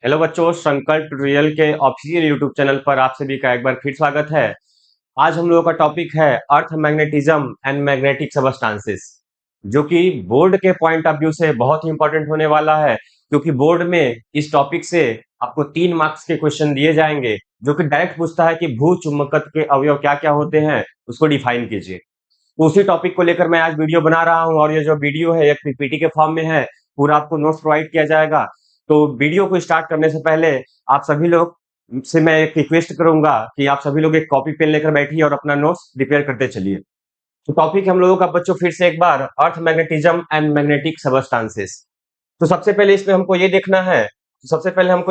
Hello बच्चों, संकल्प tutorial के ऑफिशियल यूट्यूब चैनल पर आप सभी का एक बार फिर स्वागत है। आज हम लोगों का टॉपिक है अर्थ मैग्नेटिज्म एंड मैग्नेटिक सबस्टांसेस, जो कि बोर्ड के पॉइंट ऑफ व्यू से बहुत ही इंपॉर्टेंट होने वाला है, क्योंकि बोर्ड में इस टॉपिक से आपको 3 मार्क्स के क्वेश्चन दिए जाएंगे, जो कि डायरेक्ट पूछता है कि भू चुंबकत्व के अवयव क्या क्या होते हैं, उसको डिफाइन कीजिए। तो उसी टॉपिक को लेकर मैं आज वीडियो बना रहा हूं, और ये जो वीडियो है एक पीपीटी के फॉर्म में है। पूरा आपको नोट्स प्रोवाइड किया जाएगा। तो वीडियो को स्टार्ट करने से पहले आप सभी लोग से मैं एक रिक्वेस्ट करूंगा कि आप सभी लोग एक कॉपी पेन लेकर बैठिए और अपना नोट्स प्रिपेयर करते चलिए। तो टॉपिक हम लोगों का बच्चों फिर से एक बार अर्थ मैग्नेटिज्म एंड मैग्नेटिक सबस्टांसेस। तो सबसे पहले हमको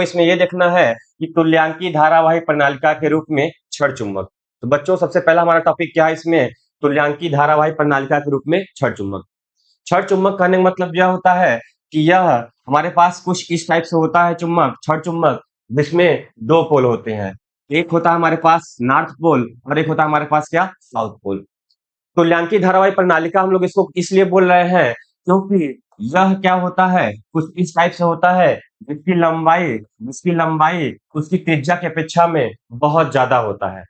इसमें ये देखना है कि तुल्यांकी धारावाही प्रणालिका के रूप में क्षण चुंबक। तो बच्चों सबसे पहला हमारा टॉपिक क्या है इसमें? तुल्यांकी धारावाही प्रणालिका के रूप में क्षण चुंबक। क्षण चुंबक कहने का मतलब यह होता है कि यह हमारे पास कुछ इस टाइप से होता है चुंबक, क्षण चुंबक, जिसमें 2 पोल होते हैं। एक होता है हमारे पास नॉर्थ पोल और एक होता है हमारे पास क्या, साउथ पोल। तुल्यांकी धारावाही प्रणालिका हम लोग इसको इसलिए बोल रहे हैं क्योंकि यह क्या होता है, कुछ इस टाइप से होता है, जिसकी लंबाई उसकी त्रिज्या की अपेक्षा में बहुत ज्यादा होता है।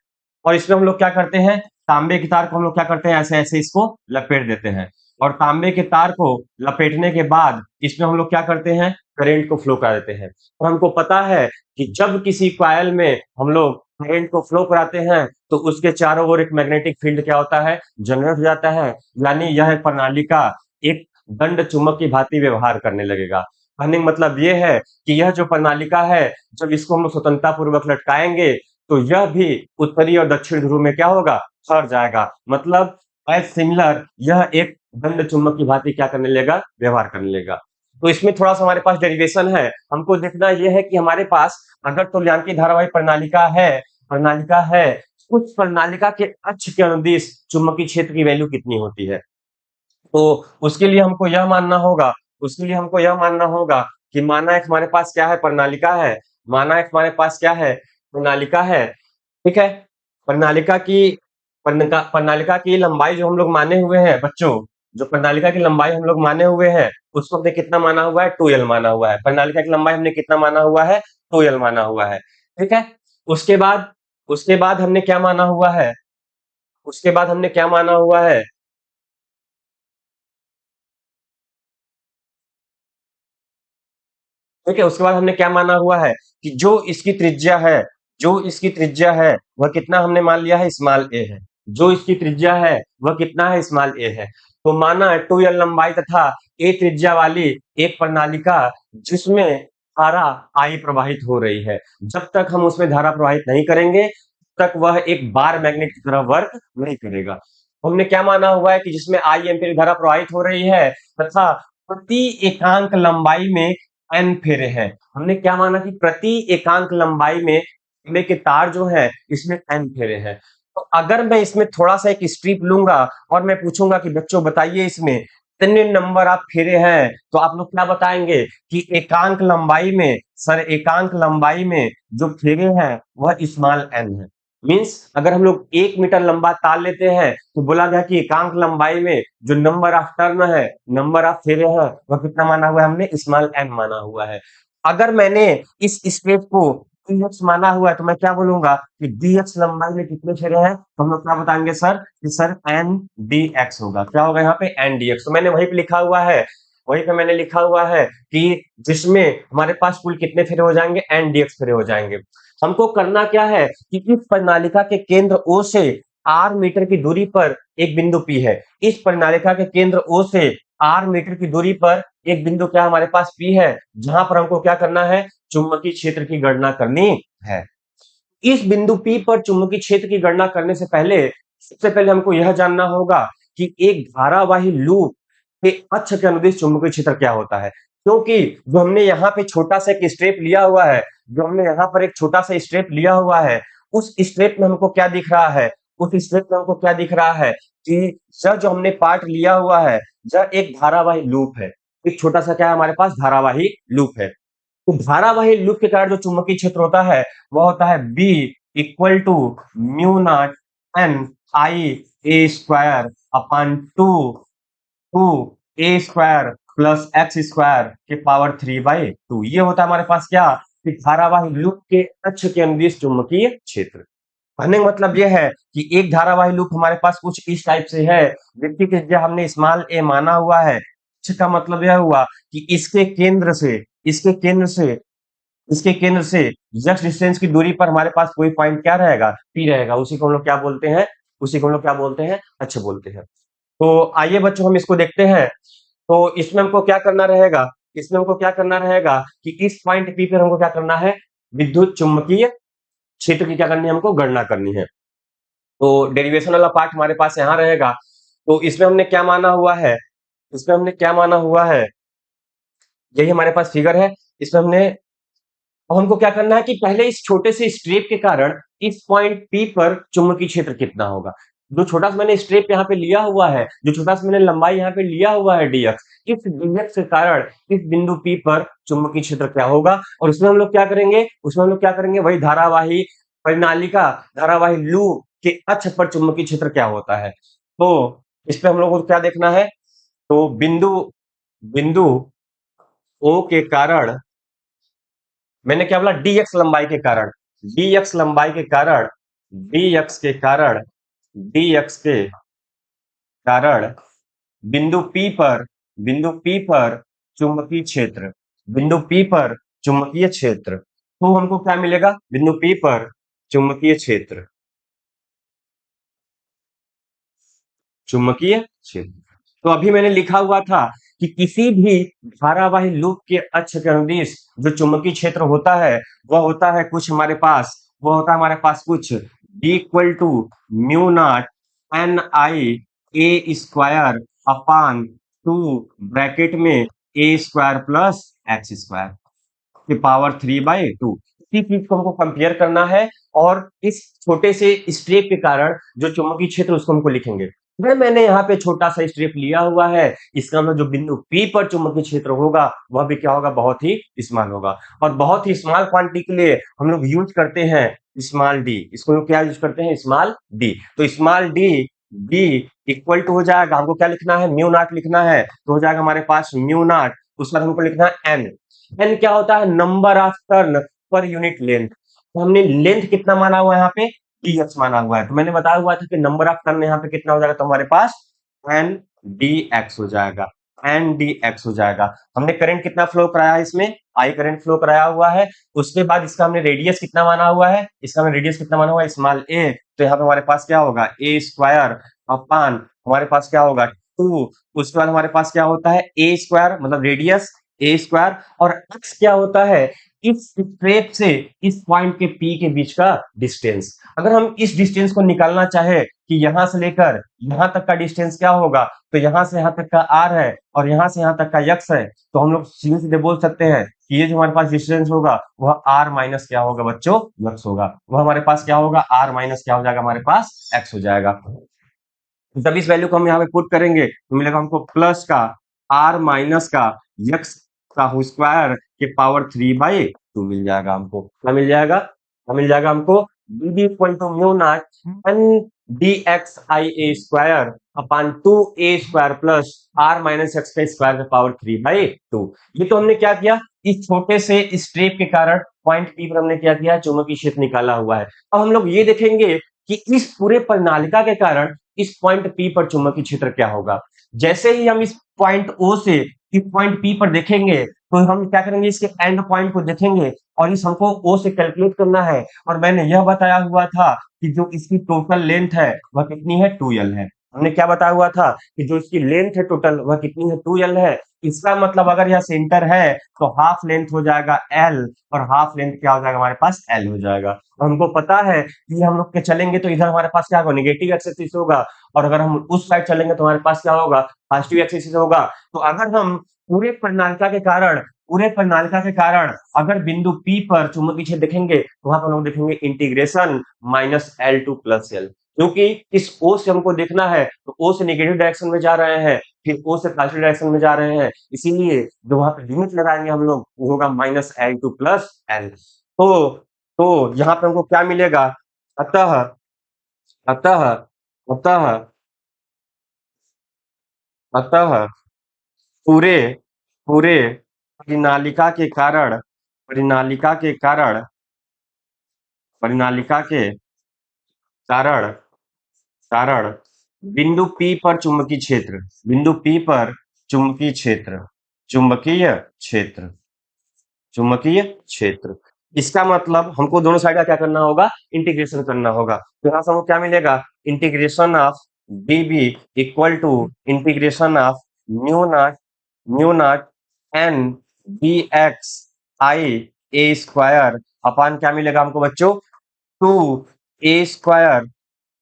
और इसमें हम लोग क्या करते हैं, तांबे के तार को हम लोग क्या करते हैं, ऐसे ऐसे इसको लपेट देते हैं। और तांबे के तार को लपेटने के बाद इसमें हम लोग क्या करते हैं, करंट को फ्लो करा देते हैं। और हमको पता है कि जब किसी कॉइल में हम लोग करंट को फ्लो कराते हैं तो उसके चारों ओर एक मैग्नेटिक फील्ड क्या होता है, जनरेट हो जाता है। यानी यह प्रणाली का एक दंड चुंबक की भांति व्यवहार करने लगेगा। कहने का मतलब ये है कि यह जो प्रणालिका है, जब इसको हम लोग स्वतंत्रता पूर्वक लटकाएंगे तो यह भी उत्तरी और दक्षिण ध्रुव में क्या होगा, सर जाएगा। मतलब एज सिमिलर यह एक दंड चुंबक की भांति क्या करने लगेगा, व्यवहार करने लगेगा। तो इसमें थोड़ा सा हमारे पास डेरिवेशन है। हमको देखना यह है कि हमारे पास अगर तुल्यांकी धारावाही प्रणालिका है, उस प्रणालिका के अक्ष के अनुदिश चुंबकीय क्षेत्र की वैल्यू कितनी होती है। तो उसके लिए हमको यह मानना होगा कि माना एक हमारे पास क्या है, प्रणालिका है। ठीक है। प्रणालिका की प्रणालिका की लंबाई जो हम लोग माने हुए हैं बच्चों, जो प्रणालिका की लंबाई हम लोग माने हुए हैं, उसको हमने कितना माना हुआ है, 2l माना हुआ है। प्रणालिका की लंबाई हमने कितना माना हुआ है, 2l माना हुआ है। ठीक है। उसके बाद उसके बाद हमने क्या माना हुआ है, उसके बाद हमने क्या माना हुआ है, ठीक है। उसके बाद हमने क्या माना हुआ है कि जो इसकी त्रिज्या है वह कितना हमने मान लिया है, स्मॉल ए है। जो इसकी त्रिज्या है वह कितना है, स्मॉल ए है। तो माना 2l लंबाई तथा ए त्रिज्या वाली एक प्रणालिका जिसमें धारा आई प्रवाहित हो रही है, जब तक हम उसमें धारा प्रवाहित नहीं करेंगे तब तक वह एक बार मैग्नेट की तरह वर्क नहीं करेगा। हमने क्या माना हुआ है कि जिसमें आई एम्पीयर धारा प्रवाहित हो रही है तथा प्रति एकांक लंबाई में एन फेरे हैं। हमने क्या माना कि प्रति एकांक लंबाई में तांबे के तार जो है इसमें एन फेरे हैं। तो अगर मैं इसमें थोड़ा सा एक स्ट्रिप लूंगा और मैं पूछूंगा कि बच्चों बताइए इसमें कितने नंबर आप फेरे हैं, तो आप लोग क्या बताएंगे कि एकांक लंबाई में जो फेरे हैं वह स्मॉल एन है। मीन्स अगर हम लोग 1 मीटर लंबा तार लेते हैं तो बोला गया कि एकांक लंबाई में जो नंबर ऑफ टर्न है, नंबर ऑफ फेरे है, वह कितना माना हुआ है, हमने स्मॉल एन माना हुआ है। अगर मैंने इस स्पेस को dx माना हुआ है तो मैं क्या बोलूंगा कि dx लंबाई में कितने फेरे हैं, तो हम लोग क्या बताएंगे सर कि सर एन dx होगा। क्या होगा यहाँ पे, एन dx। तो मैंने वहीं पे मैंने लिखा हुआ है कि जिसमें हमारे पास कुल कितने फेरे हो जाएंगे, एन dx फेरे हो जाएंगे। हमको करना क्या है कि इस प्रणालिका के केंद्र O से r मीटर की दूरी पर एक बिंदु P है। इस प्रणालिका के केंद्र O से r मीटर की दूरी पर एक बिंदु क्या हमारे पास P है, जहां पर हमको क्या करना है, चुंबकीय क्षेत्र की गणना करनी है। इस बिंदु P पर चुंबकीय क्षेत्र की गणना करने से पहले सबसे पहले हमको यह जानना होगा कि एक धारावाही लूप के अक्ष के अनुदिश चुंबकीय क्षेत्र क्या होता है। क्योंकि जो हमने यहाँ पे छोटा सा एक स्टेप लिया हुआ है, उस स्टेप में हमको क्या दिख रहा है, कि यह जो हमने पार्ट लिया हुआ है यह एक धारावाही लूप है। एक छोटा सा क्या है हमारे पास, धारावाही लूप है। तो धारावाही लूप के कारण जो चुंबकीय क्षेत्र होता है वह होता है B equal to mu naught N I A square upon two A square plus X square के पावर 3/2। ये होता है हमारे पास क्या, कि धारावाही लूप के अक्ष के अनुदिश चुंबकीय क्षेत्र। कहने का मतलब यह है कि एक धारावाही लूप हमारे पास कुछ इस टाइप से है, जिसकी त्रिज्या हमने स्मॉल ए माना हुआ है। अक्ष का मतलब यह हुआ कि इसके केंद्र से यक्ष डिस्टेंस की दूरी पर हमारे पास कोई पॉइंट क्या रहेगा, पी रहेगा। उसी को हम लोग क्या बोलते हैं, उसी को हम लोग क्या बोलते हैं, अक्ष बोलते हैं। तो आइए बच्चों हम इसको देखते हैं। तो इसमें हमको क्या करना रहेगा, इसमें हमको क्या करना रहेगा कि इस पॉइंट पी पर हमको क्या करना है, विद्युत चुंबकीय क्षेत्र की क्या करनी है, हमको गणना करनी है। तो डेरिवेशन वाला पार्ट हमारे पास यहाँ रहेगा। तो इसमें हमने क्या माना हुआ है, इसमें हमने क्या माना हुआ है, यही हमारे पास फिगर है। इसमें हमने, और हमको क्या करना है कि पहले इस छोटे से स्ट्रेप के कारण इस पॉइंट पी पर चुंबकीय क्षेत्र कितना होगा। जो छोटा सा मैंने स्ट्रेप यहाँ पे लिया हुआ है, जो छोटा सा मैंने लंबाई यहाँ पे लिया हुआ है डीएक्स, इस डीएक्स के कारण इस बिंदु पी पर चुंबकीय क्षेत्र क्या होगा। और उसमें हम लोग क्या करेंगे, उसमें हम लोग क्या करेंगे, वही धारावाही परिनालिका, धारावाही लूप के अक्ष पर चुंबकीय क्षेत्र क्या होता है। तो इस पे हम लोग को क्या देखना है, तो बिंदु बिंदु ओ के कारण, मैंने क्या बोला, डीएक्स लंबाई के कारण, डीएक्स लंबाई के कारण, डीएक्स के कारण, डीएक्स के कारण बिंदु पी पर, बिंदु पी पर चुंबकीय क्षेत्र, बिंदु पी पर चुंबकीय क्षेत्र। तो हमको क्या मिलेगा, बिंदु पी पर चुंबकीय क्षेत्र, चुंबकीय क्षेत्र। तो अभी मैंने लिखा हुआ था कि किसी भी धारावाही लूप के अक्ष के अनुदिश जो चुंबकीय क्षेत्र होता है, वह होता है कुछ हमारे पास, वह होता है हमारे पास कुछ d equal to mu naught N I A square upon 2 bracket में A square plus X square की पावर 3/2। इसी चीज को हमको कंपेयर करना है, और इस छोटे से स्ट्रेप के कारण जो चुंबकीय क्षेत्र उसको हमको लिखेंगे। अगर मैंने यहाँ पे छोटा सा स्ट्रेप लिया हुआ है, इसका मतलब जो बिंदु P पर चुंबकीय क्षेत्र होगा वह भी क्या होगा, बहुत ही स्मॉल होगा। और बहुत ही स्मॉल क्वांटिटी के लिए हम लोग यूज करते हैं स्मॉल डी, इसको लोग क्या यूज करते हैं, स्मॉल डी। तो small D D equal to हो जाएगा, हमको क्या लिखना है, म्यू नॉट लिखना है। तो हो जाएगा हमारे पास म्यू नॉट, उसके बाद हमको लिखना है एन। एन क्या होता है, number of turn per unit length. तो हमने लेंथ कितना माना हुआ है यहाँ पे, dx माना हुआ है। तो मैंने बताया हुआ था कि नंबर ऑफ टर्न यहाँ पे कितना हो जाएगा, तो हमारे पास एन डी एक्स हो जाएगा, एन डी एक्स हो जाएगा। हमने करंट कितना फ्लो कराया है, इसमें आई करंट फ्लो कराया हुआ है। उसके बाद इसका हमने रेडियस कितना माना हुआ है, इसका हमने रेडियस कितना माना हुआ है, स्मॉल ए। तो यहाँ पे हमारे पास क्या होगा, ए स्क्वायर अपान हमारे पास क्या होगा 2। उसके बाद हमारे पास क्या होता है, ए स्क्वायर मतलब रेडियस ए स्क्वायर, और एक्स क्या होता है, इस स्ट्रेप से इस पॉइंट के पी के बीच का डिस्टेंस। अगर हम इस डिस्टेंस को निकालना चाहे कि यहां से लेकर यहां तक का डिस्टेंस क्या होगा, तो यहां से यहां तक का आर है और यहां से यहां तक का यक्स है। तो हम लोग सीधे सीधे बोल सकते हैं कि ये जो हमारे पास डिस्टेंस होगा वह आर माइनस क्या होगा बच्चों, यक्स होगा। वह हमारे पास क्या होगा, आर माइनस क्या हो जाएगा, हमारे पास एक्स हो जाएगा। जब इस वैल्यू को हम यहाँ पे पुट करेंगे तो मिलेगा हमको प्लस का आर माइनस का यक्स का होल स्क्वायर के पावर 3/2 मिल जाएगा हमको। क्या मिल जाएगा, क्या मिल जाएगा हमको, D B equal to mu naught N D X I A square upon 2 A square plus R minus X का स्क्वायर का पावर 3/2। ये तो हमने क्या किया, इस छोटे से स्ट्रेप के कारण पॉइंट पी पर हमने क्या किया, चुंबकीय क्षेत्र निकाला हुआ है। अब हम लोग ये देखेंगे कि इस पूरे प्रणालिका के कारण इस पॉइंट पी पर चुंबकीय क्षेत्र क्या होगा। जैसे ही हम इस पॉइंट ओ से इस पॉइंट पी पर देखेंगे, तो हम क्या करेंगे, इसके एंड पॉइंट को देखेंगे और इस हमको ओ से कैलकुलेट करना है। और मैंने यह बताया हुआ था कि जो इसकी टोटल लेंथ है वह कितनी है, 2l है। हमने क्या बताया हुआ था कि जो इसकी लेंथ है टोटल वह कितनी है, 2l है। इसका मतलब अगर यह सेंटर है तो हाफ लेंथ हो जाएगा l, और हाफ लेंथ क्या हो जाएगा, हमारे पास l हो जाएगा। और हमको पता है कि हम लोग के चलेंगे तो इधर हमारे पास क्या होगा, नेगेटिव एक्सिस होगा, और अगर हम उस साइड चलेंगे तो हमारे पास क्या होगा, पॉजिटिव एक्सिस होगा। तो अगर हम पूरे प्रणालिका के कारण, पूरे प्रणालिका के कारण अगर बिंदु P पर चुंबकीय क्षेत्र देखेंगे तो वहां पर हम लोग देखेंगे integration minus L two plus L. क्योंकि इस O से हमको देखना है तो O से नेगेटिव डायरेक्शन में जा रहे हैं, फिर O से पॉजिटिव डायरेक्शन में जा रहे हैं, इसीलिए जो वहां पर लिमिट लगाएंगे हम लोग वो होगा minus L two plus L. तो यहाँ पे हमको क्या मिलेगा, अतः अतः अतः अतः पूरे पूरे परिनालिका के कारण परिनालिका के कारण परिनालिका के कारण कारण बिंदु P पर चुंबकीय क्षेत्र, बिंदु P पर चुंबकीय क्षेत्र, चुंबकीय क्षेत्र, चुंबकीय क्षेत्र। इसका मतलब हमको दोनों साइड का क्या करना होगा, इंटीग्रेशन करना होगा। तो यहाँ से हमको क्या मिलेगा, integration of dB equal to integration of mu naught N D X I A square upon क्या मिलेगा हमको बच्चों, two A square,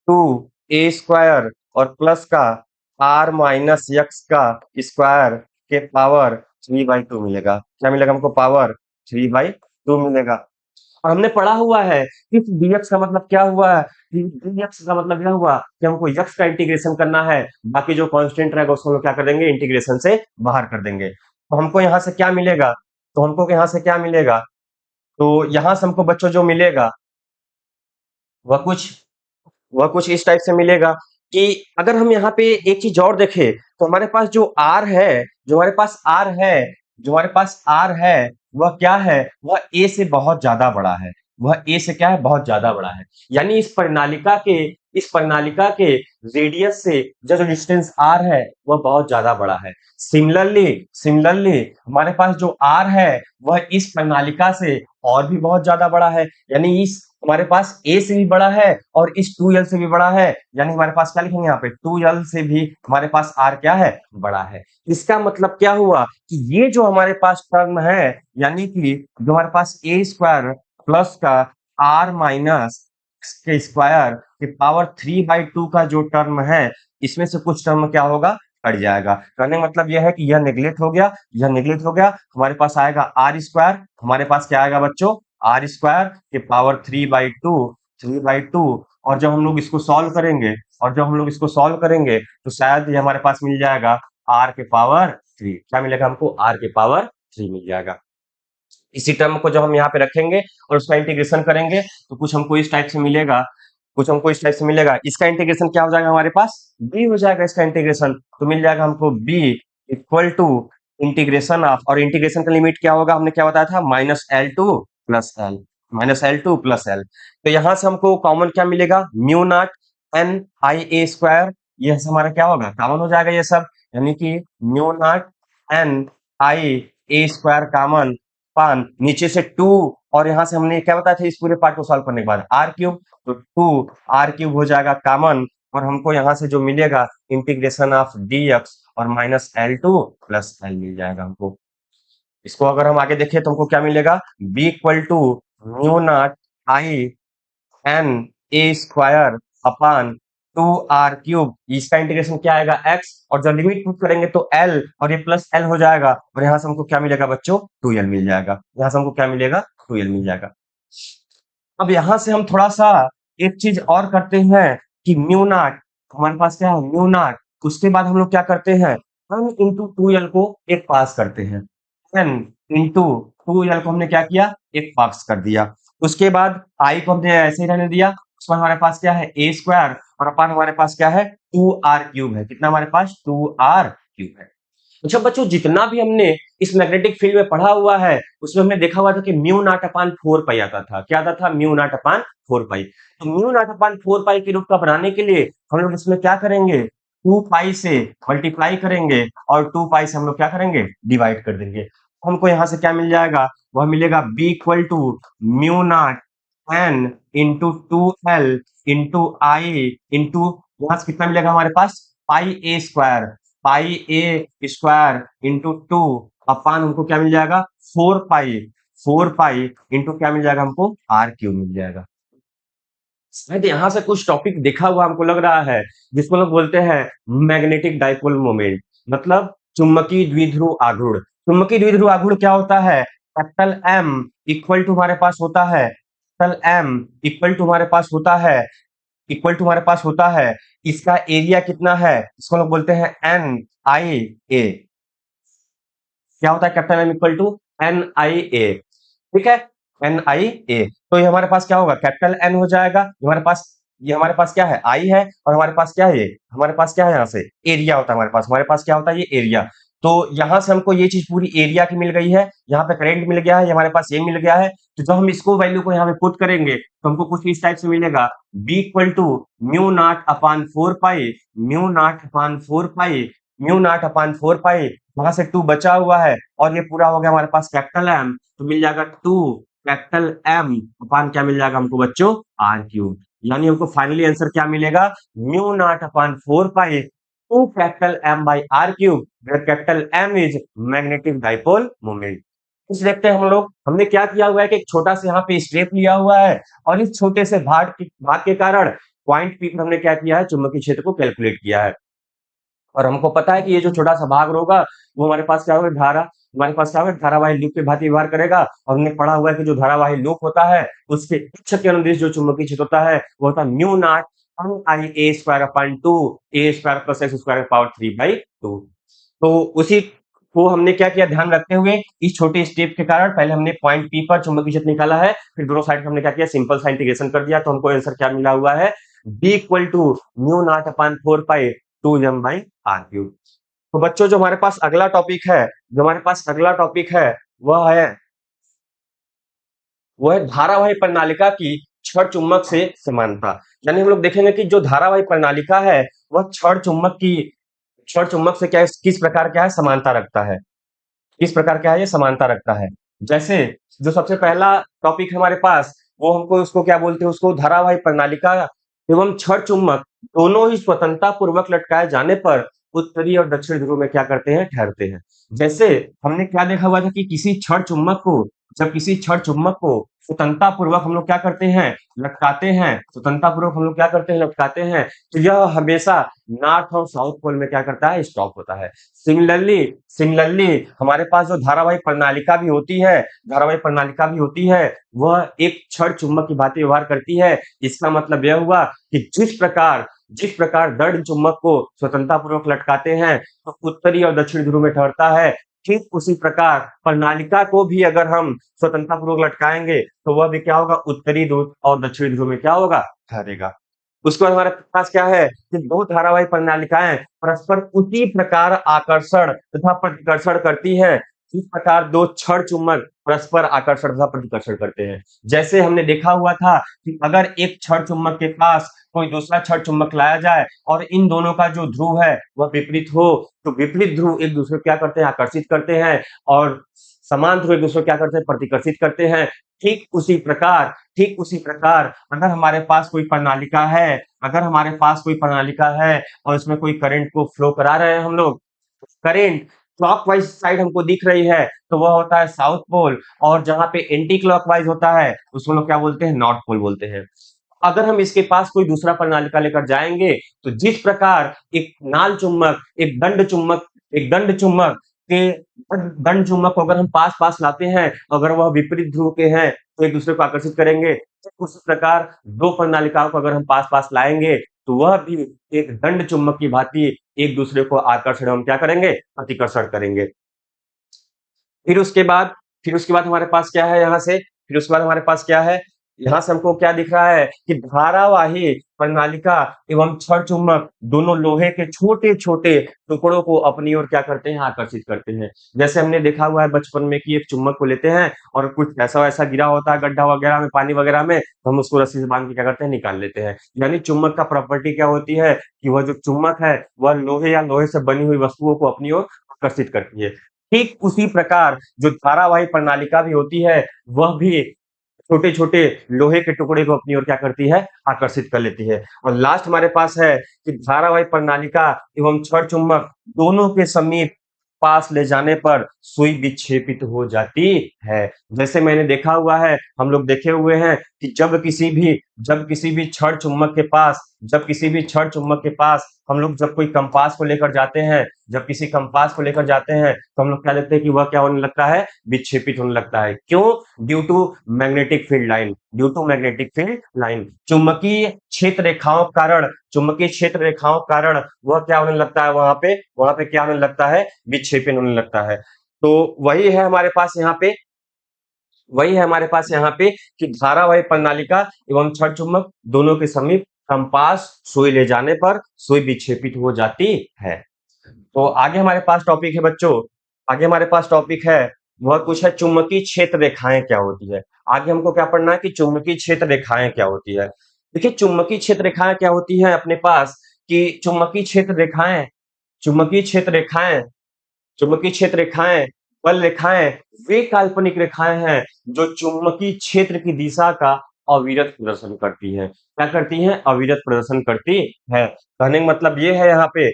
two A square और प्लस का आर माइनस एक्स का स्क्वायर के पावर 3/2 मिलेगा। क्या मिलेगा हमको, पावर 3/2 मिलेगा। और हमने पढ़ा हुआ है कि dx का मतलब क्या हुआ है, dx का मतलब यह हुआ कि हमको x का इंटीग्रेशन करना है, बाकी जो कांस्टेंट रहेगा उसको हम लोग क्या कर देंगे, इंटीग्रेशन से बाहर कर देंगे। तो हमको यहाँ से क्या मिलेगा, तो हमको यहाँ से क्या मिलेगा, तो यहाँ से हमको बच्चों जो मिलेगा वह कुछ वह कुछ इस टाइप से मिलेगा कि अगर हम यहाँ पे एक चीज और देखें तो हमारे पास जो आर है, जो हमारे पास आर है, जो हमारे पास आर है वह क्या है, वह ए से बहुत ज्यादा बड़ा है। वह ए से क्या है, बहुत ज्यादा बड़ा है। यानी इस प्रणालिका के रेडियस से जो डिस्टेंस आर है वह बहुत ज्यादा बड़ा है। सिमिलरली हमारे पास जो आर है वह इस प्रणालिका से और भी बहुत ज्यादा बड़ा है। यानी इस हमारे पास ए से भी बड़ा है और इस 2l से भी बड़ा है। यानी हमारे पास क्या लिखेंगे यहाँ पे, 2l से भी हमारे पास r क्या है, बड़ा है। इसका मतलब क्या हुआ कि ये जो हमारे पास टर्म है, यानी कि जो हमारे पास ए स्क्वायर प्लस का r माइनस के स्क्वायर के पावर 3/2 का जो टर्म है, इसमें से कुछ टर्म क्या होगा, कट जाएगा। कहने का मतलब यह है कि यह नेग्लेक्ट हो गया, यह नेग्लेक्ट हो गया। हमारे पास आएगा आर स्क्वायर, हमारे पास क्या आएगा बच्चों, आर स्क्वायर के पावर 3/2। और जब हम लोग इसको सॉल्व करेंगे, तो शायद ये हमारे पास मिल जाएगा आर के पावर 3। क्या मिलेगा हमको, आर के पावर 3 मिल जाएगा। इसी टर्म को जब हम यहाँ पे रखेंगे और उसका इंटीग्रेशन करेंगे तो कुछ हमको इस टाइप से मिलेगा, इसका इंटीग्रेशन क्या हो जाएगा हमारे पास, b हो जाएगा इसका इंटीग्रेशन। तो मिल जाएगा हमको b equal to integration of, और इंटीग्रेशन का लिमिट क्या होगा, हमने क्या बताया था, -L2 + L। तो यहाँ से हमको कॉमन क्या मिलेगा, mu naught N I A square, ये हमारा क्या होगा, कॉमन हो जाएगा ये सब। यानी कि mu naught N I A square common, पान नीचे से 2, और यहाँ से हमने क्या बताया था इस पूरे पार्ट को सॉल्व करने के बाद, आर क्यूब। तो 2r³ हो जाएगा कॉमन, और हमको यहाँ से जो मिलेगा इंटीग्रेशन ऑफ dx और -L2 + L मिल जाएगा हमको। इसको अगर हम आगे देखें तो हमको क्या मिलेगा, b equal to mu not I N A square upon 2r³। इसका इंटीग्रेशन क्या आएगा, x, और जब लिमिट पुट करेंगे तो l, और ये प्लस l हो जाएगा, और यहाँ से हमको क्या मिलेगा बच्चों, 2l मिल जाएगा। यहाँ से हमको क्या मिलेगा, 2l मिल जाएगा। अब यहाँ से हम थोड़ा सा एक चीज और करते हैं कि म्यू नॉट, हमारे पास क्या है, म्यू नॉट, उसके बाद हम लोग क्या करते हैं, n इंटू 2l को एक पास करते हैं। n इंटू 2l को हमने क्या किया, एक पास कर दिया। उसके बाद i को हमने ऐसे ही रहने दिया। उसके बाद हमारे पास क्या है, a स्क्वायर, और अपन हमारे पास क्या है, 2r³ है। कितना हमारे पास, 2r³ है। अच्छा बच्चों, जितना भी हमने इस मैग्नेटिक फील्ड में पढ़ा हुआ है उसमें हमने देखा हुआ था कि म्यू नॉट अपान 4 पाई आता था। क्या आता था, म्यू नॉट अपान 4 पाई। तो म्यू नॉट अपान 4 पाई के रूप का बनाने के लिए हम लोग इसमें क्या करेंगे, 2 पाई से मल्टीप्लाई करेंगे और 2 पाई से हम लोग क्या करेंगे, डिवाइड कर देंगे। हमको यहाँ से क्या मिल जाएगा, वह मिलेगा b equal to mu naught n into 2l into I into, यहाँ से कितना मिलेगा हमारे पास, pi a square into 2 upon हमको क्या मिल जाएगा, 4 पाई इंटू क्या मिल जाएगा हमको, r³ मिल जाएगा। शायद यहाँ से कुछ टॉपिक देखा हुआ हमको लग रहा है, जिसको लोग बोलते हैं मैग्नेटिक डाइपोल मोमेंट, मतलब चुंबकीय द्विध्रुव आघूर्ण। चुंबकीय द्विध्रुव आघूर्ण क्या होता है, कैपिटल M इक्वल टू हमारे पास होता है, कैपिटल M इक्वल टू हमारे पास होता है, इसका एरिया कितना है, इसको लोग बोलते हैं NIA। क्या होता है capital M equal to NIA, ठीक है, NIA। तो ये हमारे पास क्या होगा, कैपिटल N हो जाएगा। ये हमारे पास क्या है, I है, और हमारे पास क्या है, ये हमारे पास क्या है, यहाँ से एरिया होता है हमारे पास क्या होता है, ये एरिया। तो यहाँ से हमको ये चीज पूरी एरिया की मिल गई है, यहाँ पे करंट मिल गया है, हमारे पास ये मिल गया है। तो जब हम इसको वैल्यू को यहाँ पे पुट करेंगे तो हमको कुछ इस टाइप से मिलेगा, B equal to mu not upon 4 pi, mu not upon 4 pi, mu not upon 4 pi, वहां से 2 बचा हुआ है और ये पूरा हो गया हमारे पास कैपिटल एम, तो मिल जाएगा 2 कैपिटल एम अपान क्या मिल जाएगा हमको बच्चों, आर क्यूब। यानी हमको फाइनली आंसर क्या मिलेगा, mu not upon 4 pi 2 capital M by R cube, where capital M is magnetic dipole moment. इस देखते हैं हम लोग, हमने क्या किया हुआ है कि एक छोटा सा यहाँ पे स्टेप लिया हुआ है और इस छोटे से भाग के कारण पॉइंट पी पर हमने क्या किया है, चुंबकीय क्षेत्र को कैलकुलेट किया है। और हमको पता है कि ये जो छोटा सा भाग होगा वो हमारे पास क्या होगा, धारा, हमारे पास क्या होगा, धारावाही लूप के भांति व्यवहार करेगा। और हमने पढ़ा हुआ है कि जो धारावाही लूप होता है उसके अक्ष के अनुदिश जो चुंबकीय क्षेत्र होता है वो होता है mu not I A square upon 2 A square plus X square power 3/2। तो उसी को हमने क्या किया, ध्यान रखते हुए इस छोटे स्टेप के कारण पहले हमने पॉइंट पी पर चुंबकीय क्षेत्र निकाला है, फिर दोनों साइड हमने क्या किया, सिंपल सा इंटीग्रेशन कर दिया। तो हमको आंसर क्या मिला हुआ है, B equal to mu naught upon 4 pi 2m by R cube. तो बच्चों जो हमारे पास अगला टॉपिक है, जो हमारे पास अगला टॉपिक है वह है धारावाही प्रणालिका की क्षण चुंबक से समानता। यानी हम लोग देखेंगे कि जो धारावाही प्रणालिका है वह क्षण चुंबक से क्या है, किस प्रकार क्या है, समानता रखता है, किस प्रकार क्या है, ये समानता रखता है। जैसे जो सबसे पहला टॉपिक है हमारे पास, वो हमको उसको क्या बोलते हैं, उसको धारावाही प्रणालिका एवं क्षण चुंबक दोनों ही स्वतंत्रता पूर्वक लटकाए जाने पर उत्तरी और दक्षिण ध्रुव में क्या करते हैं, ठहरते हैं। जैसे हमने क्या देखा हुआ था कि किसी क्षण चुंबक को स्वतंत्रता पूर्वक हम लोग क्या करते हैं, लटकाते हैं, स्वतंत्रता पूर्वक हम लोग क्या करते हैं, लटकाते हैं, तो यह हमेशा नॉर्थ और साउथ पोल में क्या करता है, स्टॉप होता है। सिमिलरली हमारे पास जो धारावाही प्रणालिका भी होती है वह एक क्षण चुंबक की भांति व्यवहार करती है। इसका मतलब यह हुआ कि जिस प्रकार दर्द चुंबक को स्वतंत्रता पूर्वक लटकाते हैं तो उत्तरी और दक्षिणी ध्रुव में ठहरता है, ठीक उसी प्रकार प्रणालिका को भी अगर हम स्वतंत्रता पूर्वक लटकाएंगे तो वह भी क्या होगा, उत्तरी ध्रुव और दक्षिणी ध्रुव में क्या होगा, ठहरेगा। उसके बाद हमारे पास क्या है कि दो धारावाही प्रणालिकाएं परस्पर उसी प्रकार आकर्षण तथा प्रतिकर्षण करती है जिस प्रकार दो क्षण चुंबक परस्पर आकर्षण तथा प्रतिकर्षण करते हैं। जैसे हमने देखा हुआ था कि अगर एक क्षण चुंबक के पास कोई दूसरा क्षण चुंबक लाया जाए और इन दोनों का जो ध्रुव है वह विपरीत हो, तो विपरीत ध्रुव एक दूसरे को क्या करते हैं, आकर्षित करते हैं, और समान ध्रुव एक दूसरे को क्या करते हैं, प्रतिकर्षित करते हैं। ठीक उसी प्रकार अगर हमारे पास कोई प्रणालिका है और इसमें कोई करंट को फ्लो करा रहे हैं हम लोग, करंट क्लॉकवाइज साइड हमको दिख रही है तो वह होता है साउथ पोल, और जहां पे एंटी क्लॉकवाइज होता है उसको लोग क्या बोलते हैं, नॉर्थ पोल बोलते हैं। अगर हम इसके पास कोई दूसरा प्रणालिका लेकर जाएंगे तो जिस प्रकार एक नाल चुंबक एक दंड चुंबक के दंड चुंबक को अगर हम पास पास लाते हैं, अगर वह विपरीत ध्रुव के हैं तो एक दूसरे को आकर्षित करेंगे। उस प्रकार दो प्रणालिकाओं को अगर हम पास पास लाएंगे तो वह भी एक दंड चुंबक की भांति एक दूसरे को आकर्षण हम क्या करेंगे, प्रतिकर्षण करेंगे। फिर उसके बाद हमारे पास क्या है, यहाँ से हमको क्या दिख रहा है कि धारावाही प्रणालिका एवं क्षण चुंबक दोनों लोहे के छोटे छोटे टुकड़ों को अपनी ओर क्या करते हैं, आकर्षित करते हैं। जैसे हमने देखा हुआ है बचपन में कि एक चुंबक को लेते हैं और कुछ ऐसा वैसा गिरा होता है गड्ढा वगैरह में, पानी वगैरह में, तो हम उसको रस्सी से बांध के क्या करते हैं, निकाल लेते हैं। यानी चुंबक का प्रॉपर्टी क्या होती है कि वह जो चुंबक है वह लोहे या लोहे से बनी हुई वस्तुओं को अपनी ओर आकर्षित करती है। ठीक उसी प्रकार जो धारावाही प्रणालिका भी होती है वह भी छोटे छोटे लोहे के टुकड़े को अपनी ओर क्या करती है, आकर्षित कर लेती है। और लास्ट हमारे पास है कि धारावाही प्रणालिका एवं क्षण चुंबक दोनों के समीप पास ले जाने पर सुई विक्षेपित हो जाती है। जैसे मैंने देखा हुआ है, हम लोग देखे हुए हैं कि जब किसी भी क्षण चुंबक के पास हम लोग जब कोई कंपास को लेकर जाते हैं, तो हम लोग क्या देखते हैं कि वह क्या होने लगता है, विक्षेपित होने लगता है। क्यों? Due to magnetic field line, चुंबकीय क्षेत्र रेखाओं के कारण वह क्या होने लगता है, वहां पे क्या होने लगता है, विक्षेपण होने लगता है। तो वही है हमारे पास यहाँ पे कि धारावाही प्रणालिका एवं क्षण चुंबक दोनों के समीप कंपास सुई ले जाने पर सुई विक्षेपित हो जाती है। तो आगे हमारे पास टॉपिक है बच्चों, आगे हमारे पास टॉपिक है, वह कुछ है चुंबकीय क्षेत्र रेखाएं क्या होती है। आगे हमको क्या पढ़ना है कि चुंबकीय क्षेत्र रेखाएं क्या होती है। देखिए चुंबकीय क्षेत्र रेखाएं क्या होती है अपने पास, कि चुंबकीय क्षेत्र रेखाएं चुंबकीय क्षेत्र रेखाएं, बल रेखाएं, वे काल्पनिक रेखाएं हैं जो चुंबकीय क्षेत्र की दिशा का अविरत प्रदर्शन करती हैं। क्या करती हैं? अविरत प्रदर्शन करती है। कहने का मतलब ये है यहाँ पे,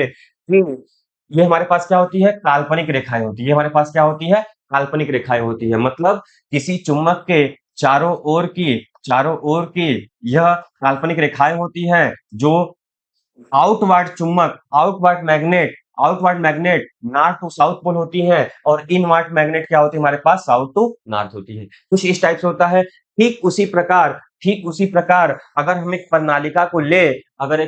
कि ये हमारे पास क्या होती है? काल्पनिक रेखाएं होती है। ये हमारे पास क्या होती है? काल्पनिक रेखाएं होती है। मतलब किसी चुम्बक के चारों ओर की यह काल्पनिक रेखाएं होती हैं जो outward magnet north to south pole होती हैं, और इनवर्ट मैग्नेट क्या होती है हमारे पास? साउथ टू नॉर्थ होती है। कुछ इस टाइप से होता है। ठीक उसी प्रकार अगर हम एक प्रणालिका को ले और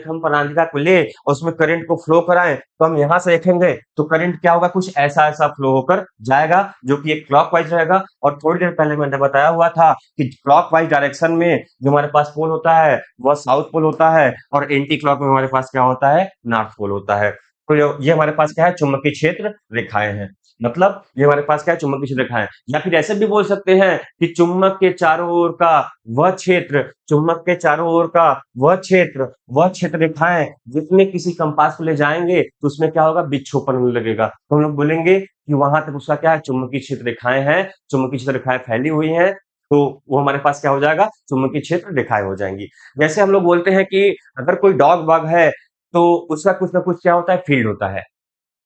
उसमें करंट को फ्लो कराएं, तो हम यहाँ से देखेंगे तो करंट क्या होगा? कुछ ऐसा फ्लो होकर जाएगा जो कि एक क्लॉकवाइज रहेगा। और थोड़ी देर पहले मैंने बताया हुआ था कि क्लॉकवाइज डायरेक्शन में जो हमारे पास पोल होता है वह साउथ पोल होता है, और एंटी क्लॉक में हमारे पास क्या होता है? नॉर्थ पोल होता है। तो ये हमारे पास क्या है? चुंबकीय क्षेत्र रेखाएं हैं। मतलब ये हमारे पास क्या है? चुंबकीय क्षेत्र रेखाएं। या फिर ऐसे भी बोल सकते हैं कि चुंबक के चारों ओर का वह क्षेत्र रेखाएं जितने किसी कंपास को ले जाएंगे तो उसमें क्या होगा? विक्षोभन होने लगेगा। तो हम लोग बोलेंगे कि वहां तक उसका क्या है? चुंबकीय क्षेत्र रेखाएं हैं, चुंबकीय क्षेत्र रेखाएं फैली हुई हैं। तो वो हमारे पास क्या हो जाएगा? चुंबकीय क्षेत्र रेखाएं हो जाएंगी। जैसे हम लोग बोलते हैं कि अगर कोई डॉग वॉग है तो उसका कुछ ना कुछ क्या होता है? फील्ड होता है।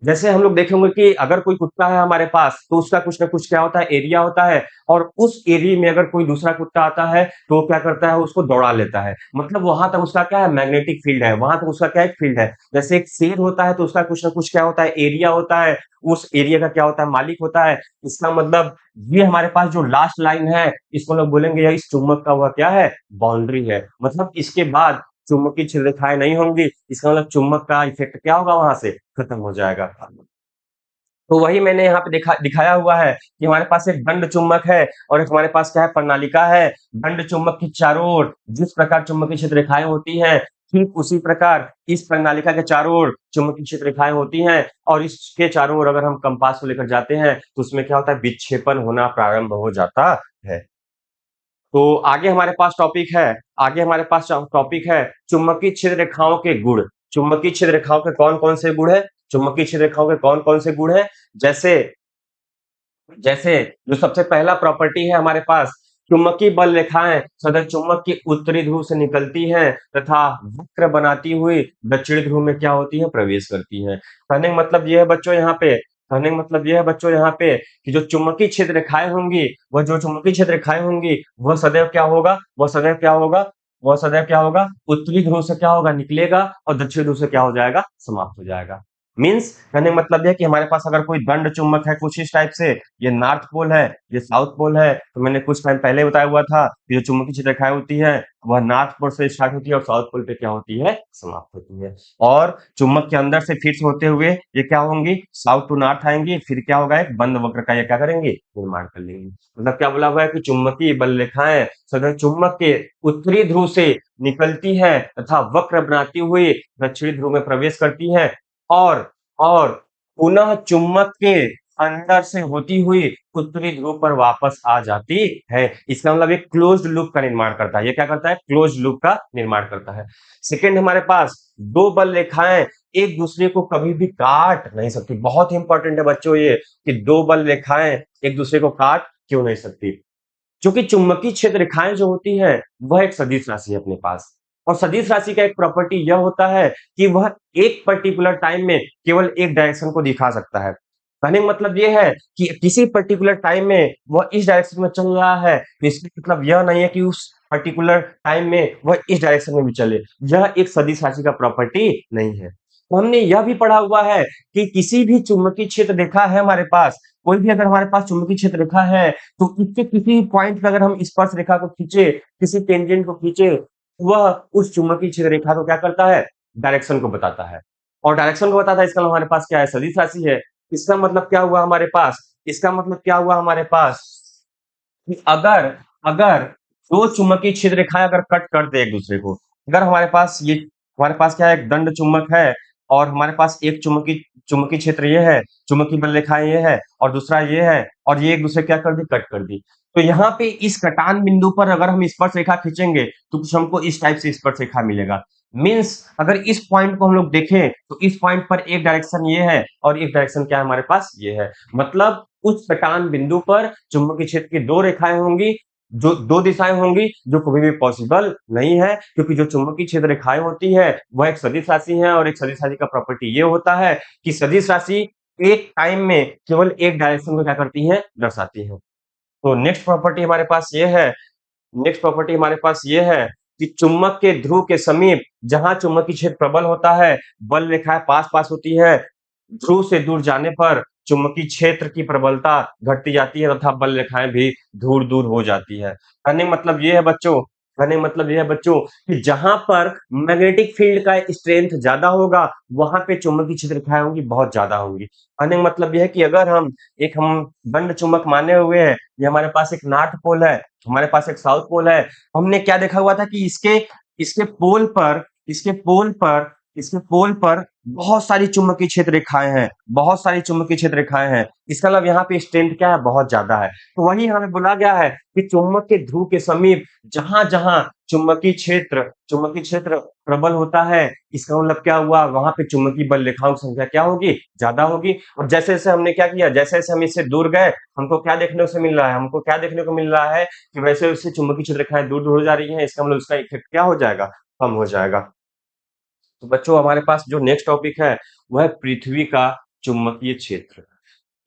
जैसे हम लोग देखेंगे कि अगर कोई कुत्ता है हमारे पास तो उसका कुछ ना कुछ क्या होता है? एरिया होता है, और उस एरिया में अगर कोई दूसरा कुत्ता आता है तो वो क्या करता है? उसको दौड़ा लेता है। मतलब वहां तक उसका क्या है? मैग्नेटिक फील्ड है, वहां तक उसका क्या? एक फील्ड है। जैसे एक शेर होता है तो उसका कुछ ना कुछ क्या होता है? एरिया होता है, उस एरिया का क्या होता है? मालिक होता है। इसका मतलब ये हमारे पास जो लास्ट लाइन है इसको लोग बोलेंगे यह इस चुंबक का हुआ क्या है? बाउंड्री है। मतलब इसके बाद चुंबकीय क्षेत्र रेखाएं नहीं होंगी, इसका मतलब चुंबक का इफेक्ट क्या होगा? वहां से खत्म हो जाएगा। तो वही मैंने यहाँ पे दिखाया हुआ है कि हमारे पास एक दंड चुंबक है और एक हमारे पास क्या है? प्रणालिका है। दंड चुंबक की चारों ओर जिस प्रकार चुंबकीय क्षेत्र रेखाएं होती हैं, ठीक उसी प्रकार इस प्रणालिका के चारों ओर चुंबकीय क्षेत्र रेखाएं होती हैं, और इसके चारों ओर अगर हम कंपास को लेकर जाते हैं तो उसमें क्या होता है? विक्षेपण होना प्रारंभ हो जाता है। तो आगे हमारे पास टॉपिक है चुंबकीय क्षेत्र रेखाओं के गुण। चुंबकीय क्षेत्र रेखाओं के कौन-कौन से गुण हैं? चुंबकीय क्षेत्र रेखाओं के कौन-कौन से गुण हैं? जैसे जैसे जो सबसे पहला प्रॉपर्टी है हमारे पास, चुंबकीय बल रेखाएं सदैव चुंबक के उत्तरी ध्रुव से निकलती हैं तथा वक्र बनाती हुई दक्षिणी ध्रुव में क्या होती है? प्रवेश करती हैं। कहने का मतलब ये है बच्चों यहाँ पे कि जो चुंबकीय क्षेत्र रेखाएं होंगी, वह सदैव क्या होगा? उत्तरी ध्रुव से क्या होगा? निकलेगा, और दक्षिणी ध्रुव से क्या हो जाएगा? समाप्त हो जाएगा। मीन्स कहने का मतलब है कि हमारे पास अगर कोई दंड चुंबक है कुछ इस टाइप से, ये नॉर्थ पोल है, ये साउथ पोल है, तो मैंने कुछ टाइम पहले बताया हुआ था कि जो चुंबकीय क्षेत्र रेखाएं होती है वह नॉर्थ पोल से स्टार्ट होती है और साउथ पोल पे क्या होती है? समाप्त होती है। और चुंबक के अंदर से फिर से होते हुए ये क्या होंगी? साउथ टू नॉर्थ आएंगी, फिर क्या होगा? एक बंद वक्र का ये क्या करेंगे? निर्माण कर लेंगे। मतलब क्या बोला हुआ है कि चुंबकीय बल रेखाएं सदैव चुंबक के उत्तरी ध्रुव से निकलती है तथा वक्र बनाती हुई दक्षिणी ध्रुव में प्रवेश करती है, और और पुनः चुम्बक के अंदर से होती हुई उत्तरी ध्रुव पर वापस आ जाती है। इसका मतलब एक क्लोज्ड लूप का निर्माण करता है। ये क्या करता है? क्लोज्ड लूप का निर्माण करता है। सेकेंड हमारे पास दो बल रेखाएं एक दूसरे को कभी भी काट नहीं सकती। बहुत ही इंपॉर्टेंट है बच्चों ये, कि दो बल रेखाएं एक दूसरे को काट क्यों नहीं सकती? क्योंकि चुंबकीय क्षेत्र रेखाएं जो होती हैं वह एक सदिश राशि है अपने पास, और सदिश राशि का एक प्रॉपर्टी यह होता है कि वह एक पर्टिकुलर टाइम में केवल एक डायरेक्शन को दिखा सकता है। कहने का मतलब यह है कि किसी पर्टिकुलर टाइम में वह इस डायरेक्शन में चल रहा है, तो इसका मतलब यह नहीं है कि उस पर्टिकुलर टाइम में वह इस डायरेक्शन में भी चले। यह एक सदिश राशि का प्रॉपर्टी नहीं है। तो हमने यह भी पढ़ा हुआ है कि किसी भी चुंबकीय क्षेत्र रेखा है हमारे पास, कोई भी अगर हमारे पास चुंबकीय क्षेत्र रेखा है तो इसके किसी पॉइंट पे अगर हम स्पर्श रेखा को खींचे, किसी टेंजेंट को खींचे, वह उस चुंबकीय क्षेत्र रेखा को क्या करता है? डायरेक्शन को बताता है। और डायरेक्शन को बताता है, इसका मतलब हमारे पास क्या है? सदिश राशि है। इसका मतलब क्या हुआ हमारे पास? कि अगर दो चुंबकीय क्षेत्र रेखाएं अगर कट कर दे एक दूसरे को, अगर हमारे पास क्या है? एक दंड चुंबक है, और हमारे पास एक चुंबकीय क्षेत्र ये है, चुंबकीय बल रेखाएं ये है और दूसरा ये है और ये एक दूसरे क्या कर दी, कट कर दी। तो यहाँ पे इस कटान बिंदु पर अगर हम स्पर्श रेखा खींचेंगे तो कुछ हमको इस टाइप से स्पर्श रेखा मिलेगा। मीन्स अगर इस पॉइंट को हम लोग देखें तो इस पॉइंट पर एक डायरेक्शन ये है और एक डायरेक्शन क्या है हमारे पास, ये है। मतलब उस कटान बिंदु पर चुंबकीय क्षेत्र की दो रेखाएं होंगी, जो दो दिशाएं होंगी, जो कभी भी पॉसिबल नहीं है, क्योंकि जो चुंबकीय क्षेत्र रेखाएं होती है वह एक सदिश राशि है और एक सदिश राशि का प्रॉपर्टी ये होता है कि सदिश राशि एक टाइम में केवल एक डायरेक्शन को क्या करती है, दर्शाती है। तो नेक्स्ट प्रॉपर्टी हमारे पास ये है, नेक्स्ट प्रॉपर्टी हमारे पास ये है कि चुंबक के ध्रुव के समीप जहां चुंबकीय क्षेत्र प्रबल होता है, बल रेखाएं पास पास होती है, ध्रुव से दूर जाने पर चुंबकीय क्षेत्र की प्रबलता घटती जाती है तथा बल रेखाएं भी दूर दूर हो जाती है। कहने का मतलब ये है बच्चों, कहने का मतलब ये है बच्चों कि जहां पर मैग्नेटिक फील्ड का स्ट्रेंथ ज्यादा होगा वहां पे चुंबकीय क्षेत्र रेखाएं होंगी, बहुत ज्यादा होंगी। कहने का मतलब यह है कि अगर हम दंड चुंबक माने हुए हैं, ये हमारे पास एक नॉर्थ पोल है, हमारे पास एक साउथ पोल है। हमने क्या देखा हुआ था कि इसके इसके पोल पर इसके पोल पर इसके पोल पर बहुत सारी चुंबकीय क्षेत्र रेखाएं हैं, बहुत सारी चुंबकीय क्षेत्र रेखाएं हैं। इसका मतलब यहाँ पे स्ट्रेंथ क्या है, बहुत ज्यादा है। तो वही हमें बोला गया है कि चुंबक के ध्रुव के समीप जहां जहां चुंबकीय क्षेत्र प्रबल होता है, इसका मतलब क्या हुआ, वहां पे चुंबकीय बल रेखाओं की संख्या क्या होगी, ज्यादा होगी। और जैसे जैसे हमने क्या किया, जैसे जैसे हम इससे दूर गए, हमको क्या देखने को मिल रहा है, हमको क्या देखने को मिल रहा है कि वैसे वैसे चुंबकीय क्षेत्र रेखाएं दूर दूर हो जा रही है। इसका मतलब उसका इफेक्ट क्या हो जाएगा, कम हो जाएगा। तो बच्चों हमारे पास जो नेक्स्ट टॉपिक है वह है पृथ्वी का चुंबकीय क्षेत्र।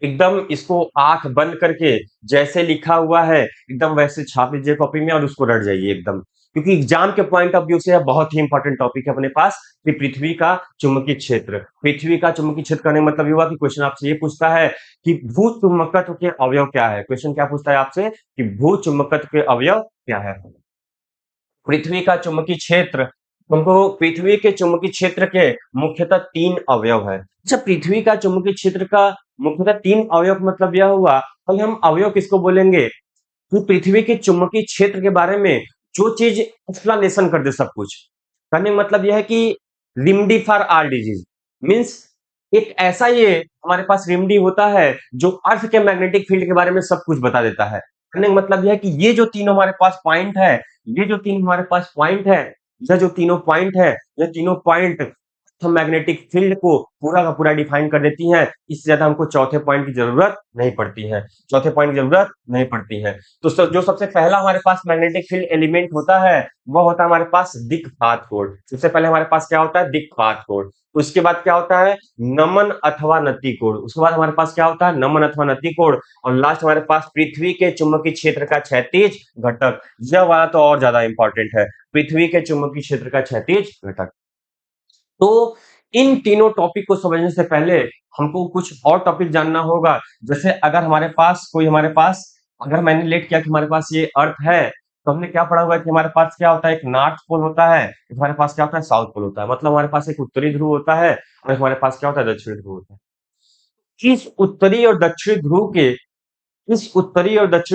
एकदम इसको आंख बंद करके जैसे लिखा हुआ है एकदम वैसे छाप लीजिए कॉपी में और उसको रट जाइए एकदम, क्योंकि एग्जाम के पॉइंट ऑफ व्यू से यह बहुत ही इंपॉर्टेंट टॉपिक है अपने पास कि पृथ्वी का चुंबकीय क्षेत्र। पृथ्वी का चुंबकीय क्षेत्र करने का मतलब ये हुआ कि क्वेश्चन आपसे ये पूछता है कि भू चुंबकत्व के अवयव क्या है। क्वेश्चन क्या पूछता है आपसे कि भू चुंबकत्व के अवयव क्या है। पृथ्वी का चुंबकीय क्षेत्र, तुमको पृथ्वी के चुंबकीय क्षेत्र के मुख्यतः तीन अवयव है। अच्छा, पृथ्वी का चुंबकीय क्षेत्र का मुख्यतः तीन अवयव मतलब यह हुआ, कल हम अवयव किसको बोलेंगे कि पृथ्वी के चुंबकीय क्षेत्र के बारे में जो चीज एक्सप्लेनेशन कर दे सब कुछ। कहने का मतलब यह है कि remedy for all disease, means एक ऐसा ये हमारे पास रेमेडी होता है जो अर्थ के मैग्नेटिक फील्ड के बारे में सब कुछ बता देता है। कहने का मतलब यह है कि ये जो तीनों हमारे पास पॉइंट है, ये जो तीन हमारे पास पॉइंट है, यह जो तीनों पॉइंट है, यह तीनों पॉइंट मैग्नेटिक फील्ड को पूरा का पूरा डिफाइन कर देती हैं। इससे ज्यादा हमको चौथे पॉइंट की जरूरत नहीं पड़ती है, चौथे पॉइंट की जरूरत नहीं पड़ती है। तो जो सबसे पहला हमारे पास मैग्नेटिक फील्ड एलिमेंट होता है वह होता है हमारे पास दिक्पात कोण। सबसे पहले हमारे पास क्या होता है, दिक्पात कोण। उसके बाद क्या होता है, नमन अथवा नति कोण। उसके बाद हमारे पास क्या होता है, नमन अथवा नति कोण। और लास्ट हमारे पास पृथ्वी के चुंबकीय क्षेत्र का क्षैतिज घटक। यह वाला तो और ज्यादा इंपॉर्टेंट है, पृथ्वी के चुंबकीय क्षेत्र का क्षैतिज घटक। तो इन तीनों टॉपिक को समझने से पहले हमको कुछ और टॉपिक जानना होगा। जैसे अगर हमारे पास अगर मैंने लेट किया कि हमारे पास ये अर्थ है, तो हमने क्या पढ़ा हुआ है कि हमारे पास क्या होता है, एक नॉर्थ पोल होता है, एक हमारे पास क्या होता है, साउथ पोल होता है। मतलब हमारे पास एक उत्तरी ध्रुव होता है और हमारे पास क्या होता है, दक्षिणी ध्रुव होता है। इस उत्तरी और दक्षिणी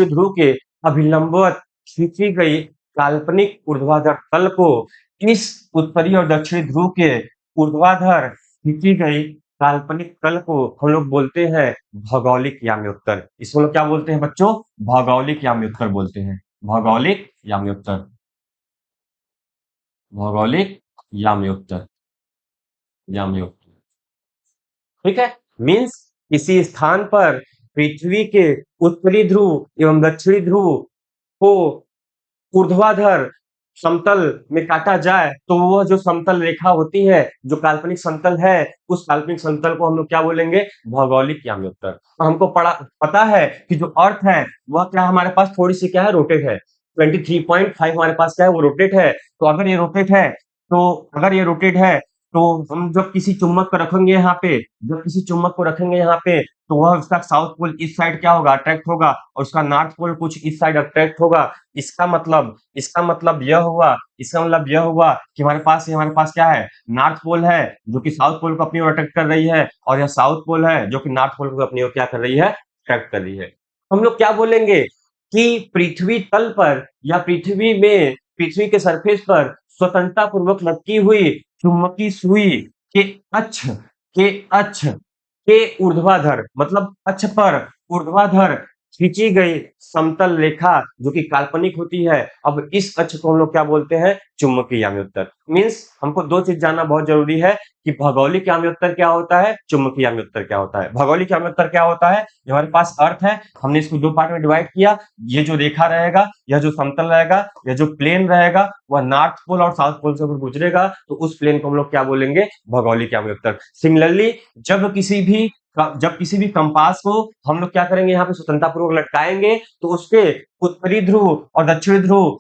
ध्रुव के अभिलंबवत खींची गई काल्पनिक ऊर्ध्वाधर तल को, इस उत्तरी और दक्षिणी ध्रुव के ऊर्ध्वाधर खींची गई काल्पनिक तल को हम लोग बोलते हैं भौगोलिक याम्योत्तर। इसको लोग क्या बोलते हैं बच्चों, भौगोलिक याम्योत्तर बोलते हैं। भौगोलिक याम्योत्तर, भौगोलिक याम्योत्तर, याम्योत्तर। ठीक है, मीन्स किसी स्थान पर पृथ्वी के उत्तरी ध्रुव एवं दक्षिणी ध्रुव को ऊर्ध्वाधर समतल में काटा जाए तो वह जो समतल रेखा होती है, जो काल्पनिक समतल है, उस काल्पनिक समतल को हम लोग क्या बोलेंगे, भौगोलिक याम्योत्तर। और हमको पता है कि जो अर्थ है वह क्या हमारे पास थोड़ी सी क्या है, रोटेट है। 23.5 हमारे पास क्या है, वो रोटेट है। तो अगर ये रोटेट है तो हम जब किसी चुम्बक को रखेंगे यहाँ पे, तो वह उसका साउथ पोल इस साइड क्या होगा, अट्रैक्ट होगा, और उसका नॉर्थ पोल कुछ इस साइड अट्रैक्ट होगा। इसका मतलब यह हुआ कि हमारे पास क्या है, नॉर्थ पोल है जो कि साउथ पोल को अपनी ओर अट्रैक्ट कर रही है, और यह साउथ पोल है जो कि नॉर्थ पोल को अपनी ओर क्या कर रही है, अट्रैक्ट कर रही है। हम लोग क्या बोलेंगे कि पृथ्वी तल पर या पृथ्वी के सरफेस पर स्वतंत्रता पूर्वक लटकी हुई चुंबकीय सुई के अक्ष के अक्ष के ऊर्ध्वाधर मतलब अक्ष पर ऊर्ध्वाधर खींची गई समतल रेखा जो कि काल्पनिक होती है। अब इस अक्ष को हम लोग क्या बोलते हैं? चुंबकीय यामी मीन्स हमको दो चीज जानना बहुत जरूरी है कि भौगोलिक यामी क्या होता है, चुंबकीय यामी क्या होता है। भौगोलिक यामी क्या होता है? ये हमारे पास अर्थ है, हमने इसको दो पार्ट में डिवाइड किया। ये जो रेखा रहेगा, यह जो समतल रहेगा, यह जो प्लेन रहेगा, वह नॉर्थ पोल और साउथ पोल से होकर गुजरेगा, तो उस प्लेन को हम लोग क्या बोलेंगे? भौगोलिक यामी सिमिलरली जब किसी भी कंपास को हम लोग क्या करेंगे? यहाँ पे स्वतंत्रतापूर्वक लटकाएंगे, तो उसके उत्तरी ध्रुव और दक्षिणी ध्रुव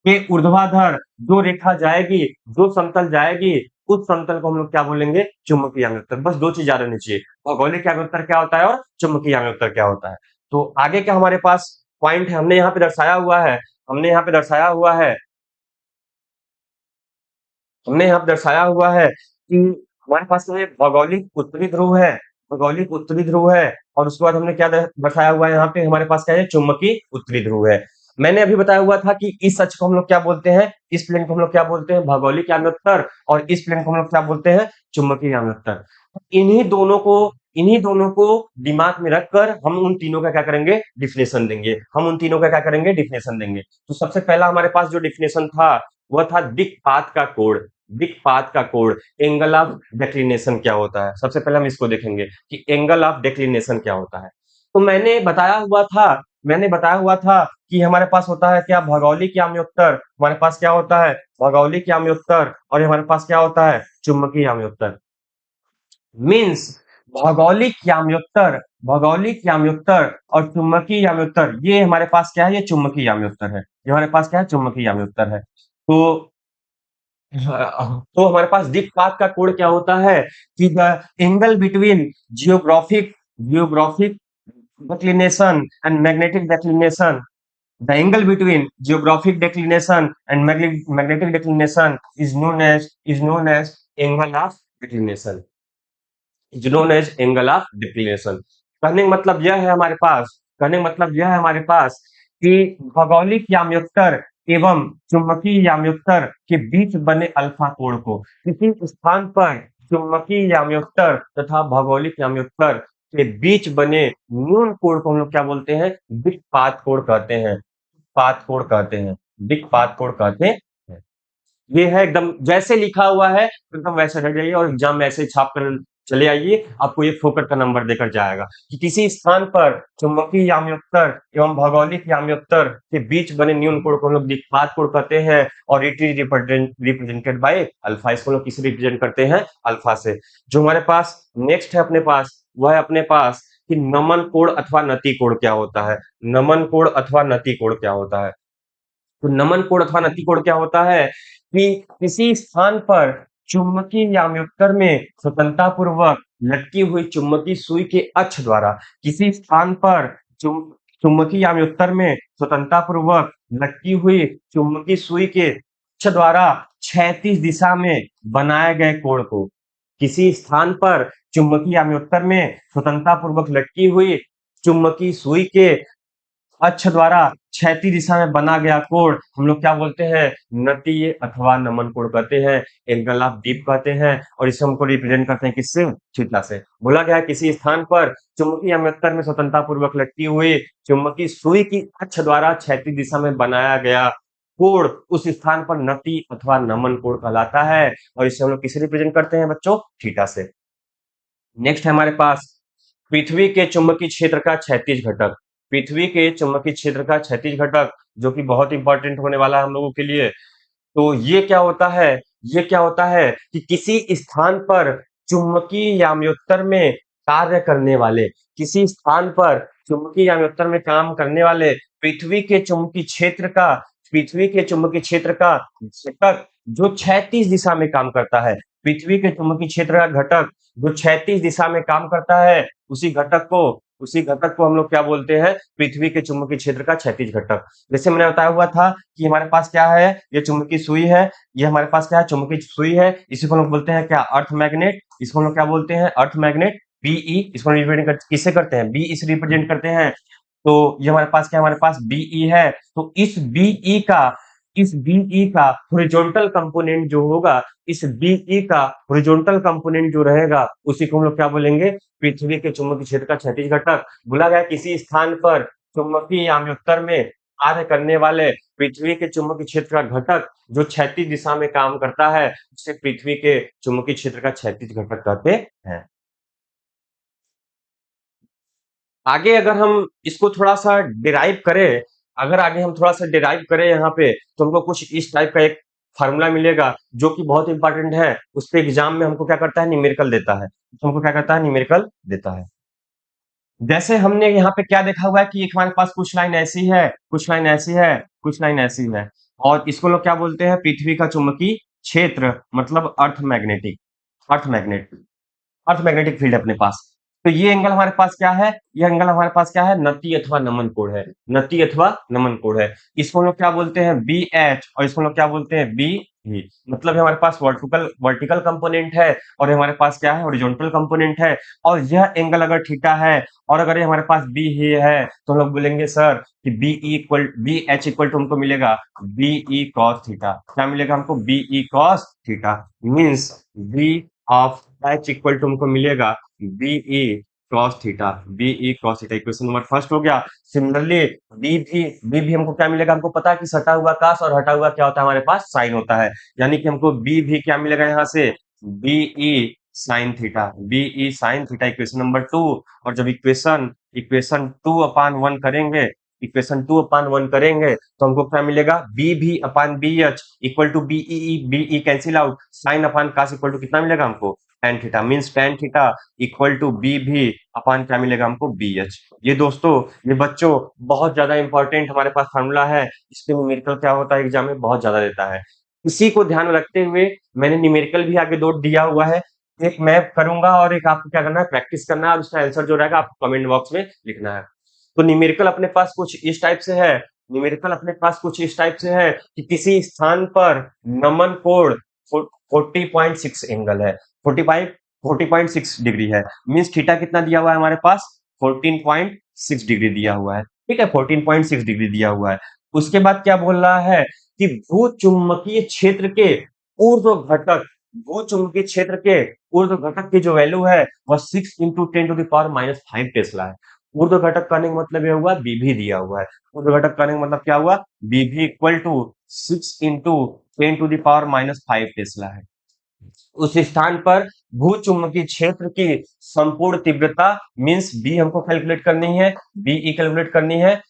के ऊर्ध्वाधर जो रेखा जाएगी, जो समतल जाएगी, उस समतल को हम लोग क्या बोलेंगे? चुंबकीय यामी बस दो चीज याद रहनी चाहिए, भौगोलिक यामी क्या होता है और चुंबकीय यामी क्या होता है। तो आगे क्या हमारे पास पॉइंट है, हमने यहाँ पे दर्शाया हुआ है, हमने यहाँ पे दर्शाया हुआ है हमने यहाँ पे दर्शाया हुआ है कि हमारे पास में भौगोलिक उत्तरी ध्रुव है, भौगोलिक उत्तरी ध्रुव है, और उसके बाद हमने क्या दर्शाया हुआ है यहाँ पे? हमारे पास क्या है? चुंबकीय उत्तरी ध्रुव है। मैंने अभी बताया हुआ था कि इस अक्ष को हम लोग क्या बोलते हैं? इस प्लेन को हम लोग क्या बोलते हैं? भौगोलिक यामी और इस प्लेन को हम लोग क्या बोलते हैं? चुंबकीय यामी इन्हीं दोनों को इन्हीं दोनों को दिमाग में रखकर हम उन तीनों का क्या करेंगे? डिफिनेशन देंगे। हम उन तीनों का क्या करेंगे? डिफिनेशन देंगे। तो सबसे पहला हमारे पास जो डिफिनेशन था, वह था दिक्पात का कोण। दिक्पात का कोण, एंगल ऑफ डिक्लिनेशन क्या होता है? सबसे पहले हम इसको देखेंगे कि एंगल ऑफ डिक्लिनेशन क्या होता है। तो मैंने बताया हुआ था कि हमारे पास होता है क्या? भौगोलिक याम्योत्तर। हमारे पास क्या होता है? भौगोलिक याम्योत्तर। और हमारे पास क्या होता है? चुंबकीय याम्योत्तर। मीन्स भौगोलिक याम्योत्तर और चुंबकीय याम्योत्तर, ये हमारे पास क्या है? ये चुंबकीय याम्योत्तर है। ये हमारे पास क्या है? चुंबकीय याम्योत्तर है। तो तो हमारे पास दिक्पात का कोण क्या होता है कि the angle between geographic geographic declination and magnetic declination, the angle between geographic declination and magnetic declination is known as angle of declination, is known as angle of declination. कहने का मतलब यह है हमारे पास कि भौगोलिक याम्योत्तर एवं चुंबकीय याम्योत्तर के बीच बने अल्फा कोण को किसी स्थान पर चुंबकीय याम्योत्तर तथा भौगोलिक याम्योत्तर के बीच बने न्यून कोण को हम लोग क्या बोलते हैं? दिक्पात कोण कहते हैं। पात कोण कहते हैं। दिक्पात कोण कहते हैं। ये है एकदम जैसे लिखा हुआ है, एकदम वैसे रह जाइए और एग्जाम में ऐसे छाप कर चले आइए, आपको ये फोकट का नंबर देकर जाएगा कि किसी स्थान पर चुंबकीय याम्योत्तर एवं भौगोलिक याम्योत्तर के बीच बने न्यून कोण को हम लोग दिक्पात कोण कहते हैं, और it is represented by alpha. इसको लोग किसे रिप्रेजेंट करते हैं? अल्फा से। जो हमारे पास नेक्स्ट है अपने पास, वह है अपने पास कि नमन कोण अथवा नति कोण क्या होता है? नमन कोण अथवा नति कोण क्या होता है? तो नमन कोण अथवा नति कोण क्या होता है कि किसी स्थान पर चुंबकीय याम्योत्तर में स्वतंत्रता पूर्वक लटकी हुई चुंबकीय सुई के अक्ष द्वारा, किसी स्थान पर चुंबकीय याम्योत्तर में स्वतंत्रता पूर्वक लटकी हुई चुंबकीय सुई के अक्ष द्वारा क्षैतिज दिशा में बनाए गए कोण को, किसी स्थान पर चुंबकीय याम्योत्तर में स्वतंत्रता पूर्वक लटकी हुई चुंबकीय सुई के अक्ष द्वारा क्षैतिज दिशा में बना गया कोण हम लोग क्या बोलते हैं? नतीय अथवा नमन कोण कहते हैं, एंगल ऑफ दीप कहते हैं, और इसे हमको रिप्रेजेंट करते हैं किससे? थीटा से। बोला गया किसी स्थान पर चुंबकीय याम्योत्तर में स्वतंत्रता पूर्वक लटकी हुई चुंबकीय सुई की अक्ष द्वारा क्षैतिज दिशा में बनाया गया कोण उस स्थान पर नति अथवा नमन कोण कहलाता है, और इसे हम लोग किसे रिप्रेजेंट करते हैं बच्चों? थीटा से। नेक्स्ट है हमारे पास पृथ्वी के चुंबकीय क्षेत्र का क्षैतिज घटक। पृथ्वी के चुंबकीय क्षेत्र का क्षैतिज घटक जो कि बहुत इंपॉर्टेंट होने वाला है हम लोगों के लिए। तो ये क्या होता है? ये क्या होता है कि किसी स्थान पर चुंबकीय याम्योत्तर में कार्य करने वाले, किसी स्थान पर चुंबकीय याम्योत्तर में काम करने वाले पृथ्वी के चुंबकीय क्षेत्र का घटक जो क्षैतिज दिशा में काम करता है, पृथ्वी के चुंबकीय क्षेत्र का घटक जो क्षैतिज दिशा में काम करता है, उसी घटक को हम लोग क्या बोलते हैं? पृथ्वी के चुंबकीय क्षेत्र का क्षैतिज घटक। जैसे मैंने बताया हुआ था कि हमारे पास क्या है? ये चुंबकीय सुई है, ये हमारे पास क्या है? चुंबकीय सुई है। इसी को हम लोग बोलते हैं क्या? Earth magnet. इसको हम लोग क्या बोलते हैं? Earth magnet, B. इसको रिप्रेजेंट किससे करते हैं? बी इसे रिप्रेजेंट करते हैं। तो ये हमारे पास क्या है? हमारे पास बीई है। तो इस बीई का इस बीई का हॉरिजॉन्टल कंपोनेंट जो होगा, इस बीई का हॉरिजॉन्टल कंपोनेंट जो रहेगा, उसी को हम लोग क्या बोलेंगे? पृथ्वी के चुंबकीय क्षेत्र का क्षैतिज घटक। बोला गया किसी स्थान पर चुंबकीय आम्योत्तर में कार्य करने वाले पृथ्वी के चुंबकीय क्षेत्र का घटक जो क्षैतिज दिशा में काम करता है, उसे पृथ्वी के चुंबकीय क्षेत्र का क्षैतिज घटक कहते हैं। आगे अगर हम इसको थोड़ा-सा डिराइव करें, अगर आगे हम थोड़ा-सा डिराइव करें यहाँ पे, तो हमको कुछ इस टाइप का एक फ़ॉर्मूला मिलेगा, जो कि बहुत इम्पोर्टेंट है। उसपे एग्ज़ाम में हमको क्या करता है? न्यूमेरिकल देता है। तो हमको क्या करता है? न्यूमेरिकल देता है। जैसे हमने यहाँ पे क्या देखा हुआ है कि एक हमारे पास कुछ लाइन ऐसी है, कुछ लाइन ऐसी है, कुछ लाइन ऐसी है, और इसको लोग क्या बोलते हैं? पृथ्वी का चुंबकीय क्षेत्र, मतलब earth magnet. Earth magnetic field है अपने पास। तो ये एंगल हमारे पास क्या है? ये एंगल हमारे पास क्या है? नति अथवा नमन कोण है। नति अथवा नमन कोण है। इसको हम लोग क्या बोलते हैं? BH, और इसको हम लोग क्या बोलते हैं? BE। मतलब ये हमारे पास वर्टिकल वर्टिकल कंपोनेंट है, और ये हमारे पास क्या है? हॉरिजॉन्टल कंपोनेंट है। और यह एंगल अगर थीटा है, और अगर ये हमारे पास BE है, तो हम लोग बोलेंगे सर कि BH इक्वल टू हमको मिलेगा BE cos थीटा। क्या मिलेगा हमको? BE cos theta. Means B of H equal to हमको मिलेगा BE cos theta. BE cos theta equation number first हो गया। सिमिलरली B भी हमको क्या मिलेगा? हमको पता है कि सटा हुआ कास और हटा हुआ क्या होता है? हमारे पास साइन होता है। यानी कि हमको B भी क्या मिलेगा यहाँ से? BE sin theta. BE sin theta equation number 2। और जब इक्वेशन इक्वेशन 2/1 करेंगे, इक्वेशन 2/1 करेंगे, तो हमको क्या मिलेगा? बी भी upon B H equal to B E cancel out, sine upon cos equal to कितना मिलेगा हमको? tan theta. Means tan theta equal to B भी अपान क्या मिलेगा हमको? B H. ये दोस्तों, ये बच्चों, बहुत ज्यादा इंपॉर्टेंट हमारे पास फॉर्मूला है। इसके न्यूमेरिकल क्या होता है एग्जाम में? बहुत ज्यादा देता है। इसी को ध्यान में रखते हुए मैंने न्यूमेरिकल भी आगे दो दिया हुआ है। एक मैं करूंगा और एक आपको क्या करना है? प्रैक्टिस करना है, और उसका आंसर जो रहेगा आपको कमेंट बॉक्स में लिखना है। तो न्यूमेरिकल अपने पास कुछ इस टाइप से है। न्यूमेरिकल अपने पास कुछ इस टाइप से है कि किसी स्थान पर नमन कोण 40.6 एंगल है। 40.6 डिग्री है। मीन्स थीटा कितना दिया हुआ है हमारे पास? 14.6 डिग्री दिया हुआ है। ठीक है, 14.6 डिग्री दिया हुआ है। उसके बाद क्या बोल रहा है कि भूचुंबकीय क्षेत्र के ऊर्ध्व घटक, भूचुंबकीय क्षेत्र के ऊर्ध्व घटक की जो वैल्यू है वह 6 इंटू 10⁻⁵ टेस्ला है। ऊर्ध्व घटक करने का मतलब यह हुआ बीभी दिया हुआ है। ऊर्ध्व घटक करने का मतलब क्या हुआ? बीभी इक्वल टू 6 इंटू 10⁻⁵ टेस्ला है। उस स्थान पर भूचुंबकीय क्षेत्र की संपूर्ण तीव्रता, मीन्स बी हमको कैलकुलेट करनी है, बीई कैलकुलेट करनी है।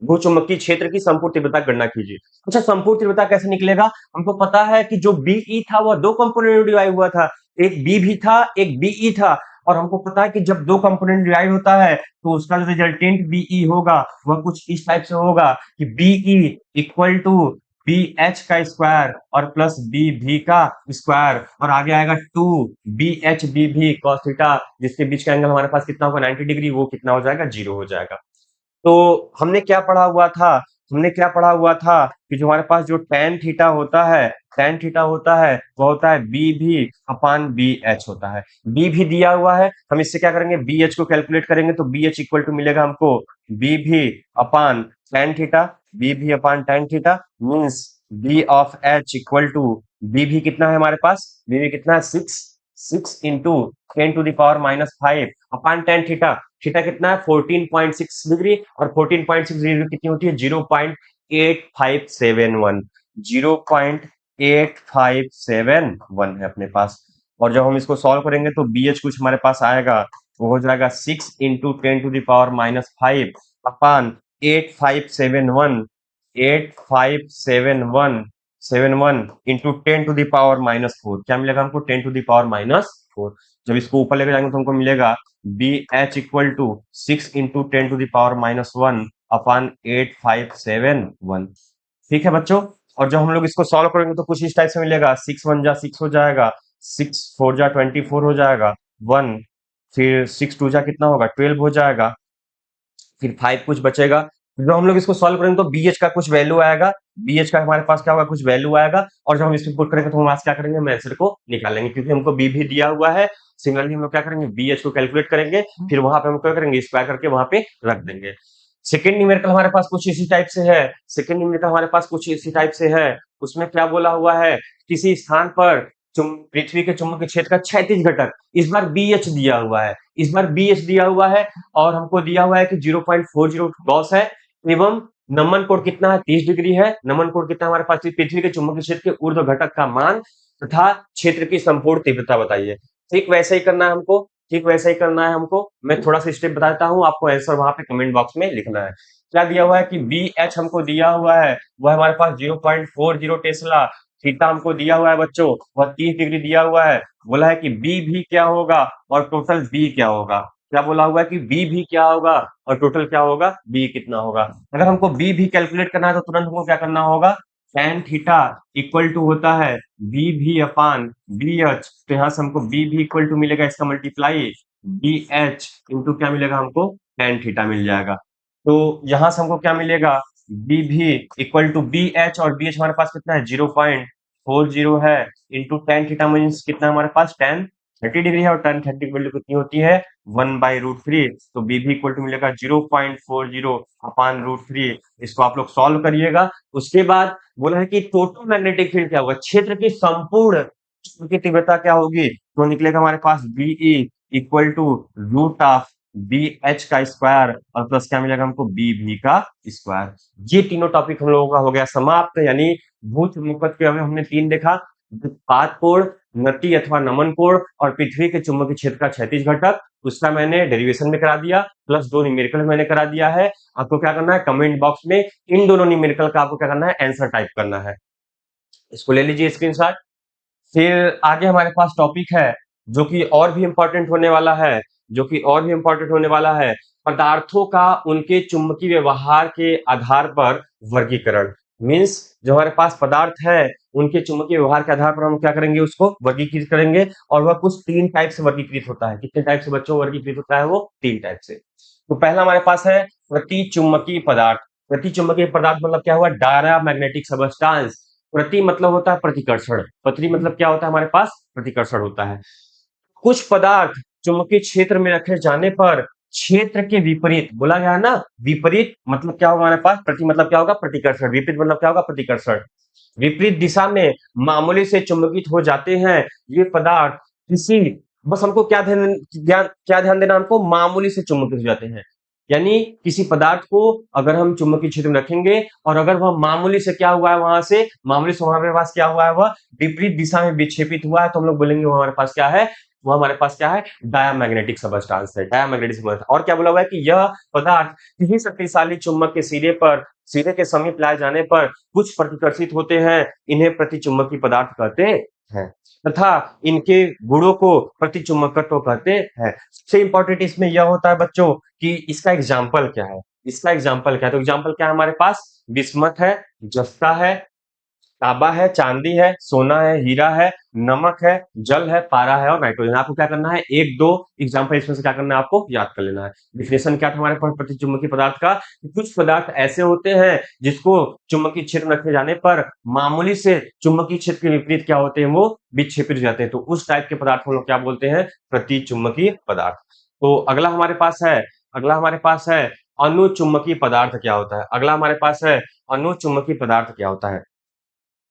भूचुंबकीय क्षेत्र की संपूर्ण तीव्रता की गणना कीजिए। अच्छा, संपूर्ण तीव्रता कैसे निकलेगा? हमको पता है कि जो बीई था वह दो कंपोनेंट में डिवाइड हुआ था। एक बी भी था, एक बीई था। और हमको पता है कि जब दो कंपोनेंट डिवाइड होता है तो उसका जो रिजल्टेंट बीई होगा वह कुछ इस टाइप से होगा कि B E equal to B H का स्क्वायर और प्लस बी भी का स्क्वायर, और आगे आएगा 2 बी एच बी भी cos थीटा, जिसके बीच का एंगल हमारे पास कितना होगा? 90 डिग्री। वो कितना हो जाएगा? 0 हो जाएगा। तो हमने क्या पढ़ा हुआ था? हमने क्या पढ़ा हुआ था कि जो हमारे पास जो tan थीटा होता है, tan थीटा होता है वो होता है बी भी अपान बी एच होता है। बी भी दिया हुआ है, हम इससे क्या करेंगे? बी एच को कैलकुलेट करेंगे, तो बी एच इक्वल टू मिलेगा हमको बी भी अपान tan थीटा। बी भी upon tan theta means B of H equal to B V कितना है हमारे पास? बी भी कितना है? 6 इंटू 10⁻⁵ अपान tan थीटा। थीटा कितना है? 14.6 डिग्री, और 14.6 डिग्री कितनी होती है? 0.8571। 0.8571 है अपने पास। और जब हम इसको सॉल्व करेंगे तो बी एच कुछ हमारे पास आएगा, वो हो जाएगा 6 इंटू 10⁻⁵ अपान 8571। 8571 इंटू 10⁻⁻4। क्या मिलेगा हमको? 10⁻⁴। जब इसको ऊपर लेके जाएंगे तो हमको मिलेगा B H equal to 6 into 10⁻⁻1 upon 8571। ठीक है बच्चों। और जब हम लोग इसको सॉल्व करेंगे तो कुछ इस टाइप से मिलेगा। 6 1 जा 6 हो जाएगा, 6 4 जा 24 हो जाएगा, 1, फिर 6 2 जा कितना होगा? 12 हो जाएगा, फिर 5 कुछ बचेगा। जब हम लोग इसको सॉल्व करेंगे तो बी एच का कुछ वैल्यू आएगा, बी एच का हमारे पास क्या होगा? कुछ वैल्यू आएगा। और जब हम इसमें पुट करेंगे तो हम आज क्या करेंगे? हम आंसर को निकालेंगे, क्योंकि हमको बी भी दिया हुआ है। सिमिलरली हम लोग क्या करेंगे? बी एच को कैलकुलेट करेंगे, फिर वहां पे हम क्या करेंगे? स्क्वायर करके वहां पे रख देंगे। सेकंड न्यूमेरिकल हमारे पास कुछ इसी टाइप से है। सेकंड न्यूमेरिकल हमारे पास कुछ इसी टाइप से है। उसमें क्या बोला हुआ है, किसी स्थान पर पृथ्वी के चुंबकीय क्षेत्र का क्षैतिज घटक, इस बार BH दिया हुआ है, इस बार BH दिया हुआ है और हमको दिया हुआ है कि 0.40 गॉस है एवं नमन कोण कितना है, 30 डिग्री है। नमन कोण कितना हमारे पास, पृथ्वी के चुंबकीय क्षेत्र के ऊर्ध्व घटक का मान तथा क्षेत्र की संपूर्ण तीव्रता बताइए। ठीक वैसे ही करना है हमको, ठीक वैसे ही करना है हमको। मैं थोड़ा सा स्टेप बता देता हूँ, आपको आंसर वहां पे कमेंट बॉक्स में लिखना है। क्या दिया हुआ है कि BH हमको दिया हुआ है, वह हमारे पास 0.40 टेस्ला। थीटा हमको दिया हुआ है बच्चों, वह 30 डिग्री दिया हुआ है। बोला है कि बी भी क्या होगा और टोटल बी क्या होगा। क्या बोला हुआ है कि बी भी क्या होगा और टोटल क्या होगा, बी कितना होगा। अगर हमको बी भी कैलकुलेट करना है तो तुरंत हमको क्या करना होगा, tan थीटा इक्वल टू होता है बी भी अपान बी एच। तो यहाँ से हमको बी भी इक्वल टू मिलेगा, इसका मल्टीप्लाई बी एच इंटू क्या मिलेगा हमको, tan थीटा मिल जाएगा। तो यहाँ से हमको क्या मिलेगा, बी भी इक्वल टू बी एच, और बी एच हमारे पास कितना है 0.40 है, इंटू tan थीटा मीन्स कितना हमारे पास tan 30 डिग्री है, और tan 30 की वैल्यू कितनी होती है 1/√3। तो बी भी इक्वल टू मिलेगा 0.40 अपान √3। इसको आप लोग सॉल्व करिएगा। उसके बाद बोला है कि टोटल मैग्नेटिक फील्ड क्या होगा, क्षेत्र की संपूर्ण की तीव्रता क्या होगी। तो निकलेगा हमारे पास B E equal to root of B H का स्क्वायर और प्लस क्या मिलेगा हमको, बी भी का स्क्वायर। ये तीनों टॉपिक हम लोगों का हो गया समाप्त। यानी भू चुंबकत्व के हमें हमने 3 देखा, पात कोण, नति अथवा नमन कोण और पृथ्वी के चुंबकीय क्षेत्र का क्षैतिज घटक। उसका मैंने डेरिवेशन में करा दिया, प्लस 2 न्यूमेरिकल मैंने करा दिया है। आपको क्या करना है, कमेंट बॉक्स में इन दोनों न्यूमेरिकल का आपको क्या करना है, आंसर टाइप करना है। इसको ले लीजिए स्क्रीनशॉट। फिर आगे हमारे पास टॉपिक है जो कि और भी इंपॉर्टेंट होने वाला है, जो कि और भी इंपॉर्टेंट होने वाला है, पदार्थों का उनके चुंबकीय व्यवहार के आधार पर वर्गीकरण। मीन्स जो हमारे पास पदार्थ है उनके चुंबकीय व्यवहार के आधार पर हम क्या करेंगे, उसको वर्गीकृत करेंगे। और वह कुछ 3 टाइप से वर्गीकृत होता है। कितने टाइप से बच्चों वर्गीकृत होता है, वो 3 टाइप से। तो पहला हमारे पास है प्रतिचुंबकीय पदार्थ। प्रतिचुंबकीय पदार्थ मतलब क्या हुआ, डायमैग्नेटिक सबस्टांस। प्रति मतलब होता है प्रतिकर्षण, पृथ्वी मतलब क्या होता है हमारे पास, प्रतिकर्षण होता है। कुछ पदार्थ चुंबकीय क्षेत्र में रखे जाने पर क्षेत्र के विपरीत, बोला गया है ना, विपरीत मतलब क्या होगा हमारे पास, प्रति मतलब क्या होगा, प्रतिकर्षण, विपरीत मतलब क्या होगा, प्रतिकर्षण। विपरीत दिशा में मामूली से चुंबकित हो जाते हैं ये पदार्थ किसी, बस हमको क्या ध्यान देना, हमको मामूली से चुंबकित हो जाते हैं। यानी किसी पदार्थ को अगर हम चुंबकीय क्षेत्र में रखेंगे और अगर वह मामूली से क्या हुआ है, वहां से मामूली से हमारे पास क्या हुआ है, वह विपरीत दिशा में विक्षेपित हुआ है, तो हम लोग बोलेंगे वो हमारे पास क्या है, वो हमारे पास क्या है, डायमैग्नेटिक सबस्टांस है, डायमैग्नेटिक सबस्टांस। और क्या बोला हुआ है कि यह पदार्थ किसी शक्तिशाली चुंबक के सिरे के समीप लाए जाने पर कुछ प्रतिकर्षित होते हैं, इन्हें प्रतिचुंबकीय पदार्थ कहते हैं तथा इनके गुणों को प्रतिचुंबकत्व कहते हैं। सबसे इंपॉर्टेंट इसमें यह होता है बच्चों कि इसका एग्जाम्पल क्या है, इसका एग्जाम्पल क्या है। तो एग्जाम्पल क्या है हमारे पास, बिस्मथ है, जस्ता है, तांबा है, चांदी है, सोना है, हीरा है, नमक है, जल है, पारा है और नाइट्रोजन। आपको क्या करना है, 1-2 एग्जाम्पल इसमें से क्या करना है, आपको याद कर लेना है। डिफिनेशन क्या था हमारे पास प्रतिचुंबकीय पदार्थ का, कुछ पदार्थ ऐसे होते हैं जिसको चुंबकीय क्षेत्र में रखे जाने पर मामूली से चुंबकीय क्षेत्र के विपरीत क्या होते हैं, वो विक्षेपित हो जाते हैं। तो उस टाइप के पदार्थ को लोग क्या बोलते हैं, प्रतिचुंबकीय पदार्थ। तो अगला हमारे पास है, अगला हमारे पास है अनुचुंबकीय पदार्थ क्या होता है। अगला हमारे पास है अनुचुंबकीय पदार्थ क्या होता है।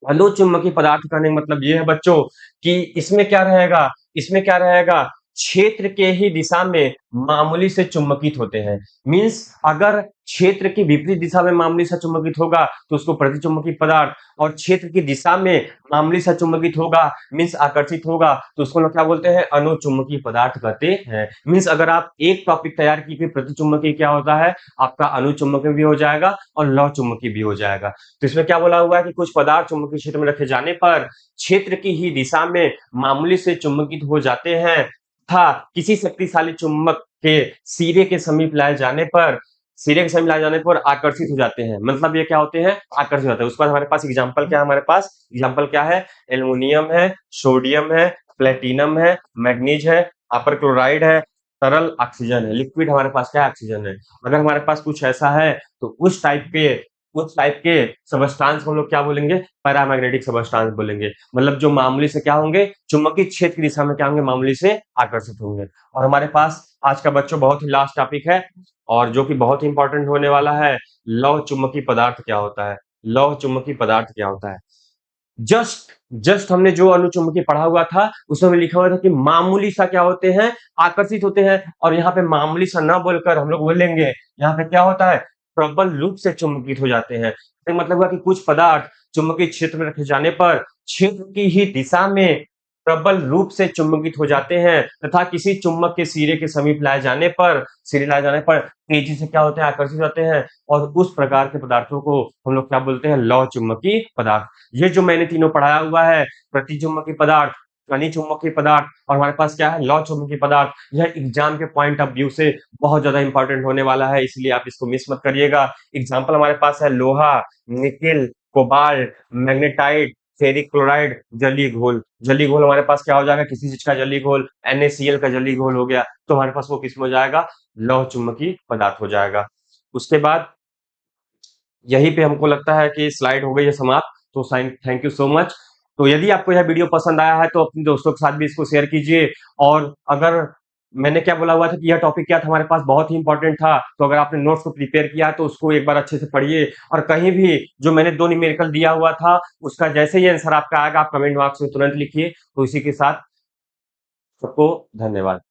अनुचुंबकीय पदार्थ कहने का मतलब ये है बच्चों कि इसमें क्या रहेगा, इसमें क्या रहेगा, क्षेत्र के ही दिशा में मामूली से चुंबकित होते हैं। मींस अगर क्षेत्र की विपरीत दिशा में मामूली सा चुंबकित होगा तो उसको प्रतिचुंबकीय पदार्थ, और क्षेत्र की दिशा में मामूली सा चुंबकित होगा मींस आकर्षित होगा तो उसको लोग क्या बोलते हैं, अनुचुंबकीय पदार्थ कहते हैं। मींस अगर आप एक टॉपिक तैयार की कि प्रतिचुंबकीय क्या होता है, आपका अनुचुंबकीय भी हो जाएगा और लौ चुंबकीय भी हो जाएगा। तो इसमें क्या बोला हुआ है कि कुछ पदार्थ चुंबकीय क्षेत्र में रखे जाने पर क्षेत्र की ही दिशा में मामूली से चुंबकित हो जाते हैं तथा किसी शक्तिशाली चुंबक के सिरे के समीप लाए जाने पर, सिरे के समीप लाए जाने पर आकर्षित हो जाते हैं। मतलब ये क्या होते हैं, आकर्षित होते हैं। उसके बाद हमारे पास एग्जाम्पल क्या है, हमारे पास एग्जाम्पल क्या है, एल्युमिनियम है, सोडियम है, प्लेटिनम है, मैग्नीज है, कॉपर क्लोराइड है, तरल ऑक्सीजन है, लिक्विड हमारे पास क्या है, ऑक्सीजन है। अगर हमारे पास कुछ ऐसा है तो उस टाइप के उस टाइप के सबस्टांस को हम लोग क्या बोलेंगे? पैरामैग्नेटिक सबस्टांस बोलेंगे। मतलब जो मामूली से क्या होंगे? चुंबकीय क्षेत्र की दिशा में क्या होंगे? मामूली से आकर्षित होंगे। और हमारे पास आज का बच्चों बहुत ही लास्ट टॉपिक है और जो कि बहुत ही इंपॉर्टेंट होने वाला है, लौह चुंबकीय पदार्थ क्या होता है? लौह चुंबकीय पदार्थ क्या होता है? जस्ट जस्ट हमने जो अनुचुंबकीय पढ़ा हुआ था उसमें लिखा हुआ था कि मामूली सा क्या होते हैं? आकर्षित होते हैं। और यहाँ पे मामूली सा ना बोलकर हम लोग बोलेंगे यहाँ पे क्या होता है? प्रबल रूप से चुंबकित हो जाते हैं। तो मतलब हुआ कि कुछ पदार्थ चुंबकीय क्षेत्र में रखे जाने पर क्षेत्र की ही दिशा में प्रबल रूप से चुंबकित हो जाते हैं तथा किसी चुंबक के सिरे के समीप सिरे लाए जाने पर तेजी से क्या होते हैं? आकर्षित होते हैं। और उस प्रकार के पदार्थों को हम लोग क्या बोलते हैं? लौह चुंबकीय पदार्थ। ये जो मैंने तीनों पढ़ाया हुआ है, प्रतिचुंबकीय पदार्थ, अनिचुंबकीय पदार्थ और हमारे पास क्या है? लौह चुंबकीय पदार्थ। यह एग्जाम के पॉइंट ऑफ व्यू से बहुत ज्यादा इंपॉर्टेंट होने वाला है, इसलिए आप इसको मिस मत करिएगा। एग्जाम्पल हमारे पास है लोहा, nickel, cobalt, magnetite, ferric chloride, जलीय घोल। जलीय घोल हमारे पास क्या हो जाएगा? किसी चीज का जलीय घोल, NaCl का जलीय घोल हो गया, तो हमारे पास वो किस में हो जाएगा? लौह चुंबकीय पदार्थ हो जाएगा। उसके बाद यहीं पे हमको लगता है कि स्लाइड हो गई है समाप्त। तो थैंक यू सो मच। तो यदि आपको यह वीडियो पसंद आया है तो अपने दोस्तों के साथ भी इसको शेयर कीजिए। और अगर मैंने क्या बोला हुआ था कि यह टॉपिक क्या था हमारे पास बहुत ही इंपॉर्टेंट था, तो अगर आपने नोट्स को प्रिपेयर किया है तो उसको एक बार अच्छे से पढ़िए। और कहीं भी जो मैंने 2 न्यूमेरिकल दिया हुआ था उसका जैसे ही आंसर आपका आएगा आप कमेंट बॉक्स में तुरंत लिखिए। तो इसी के साथ सबको धन्यवाद।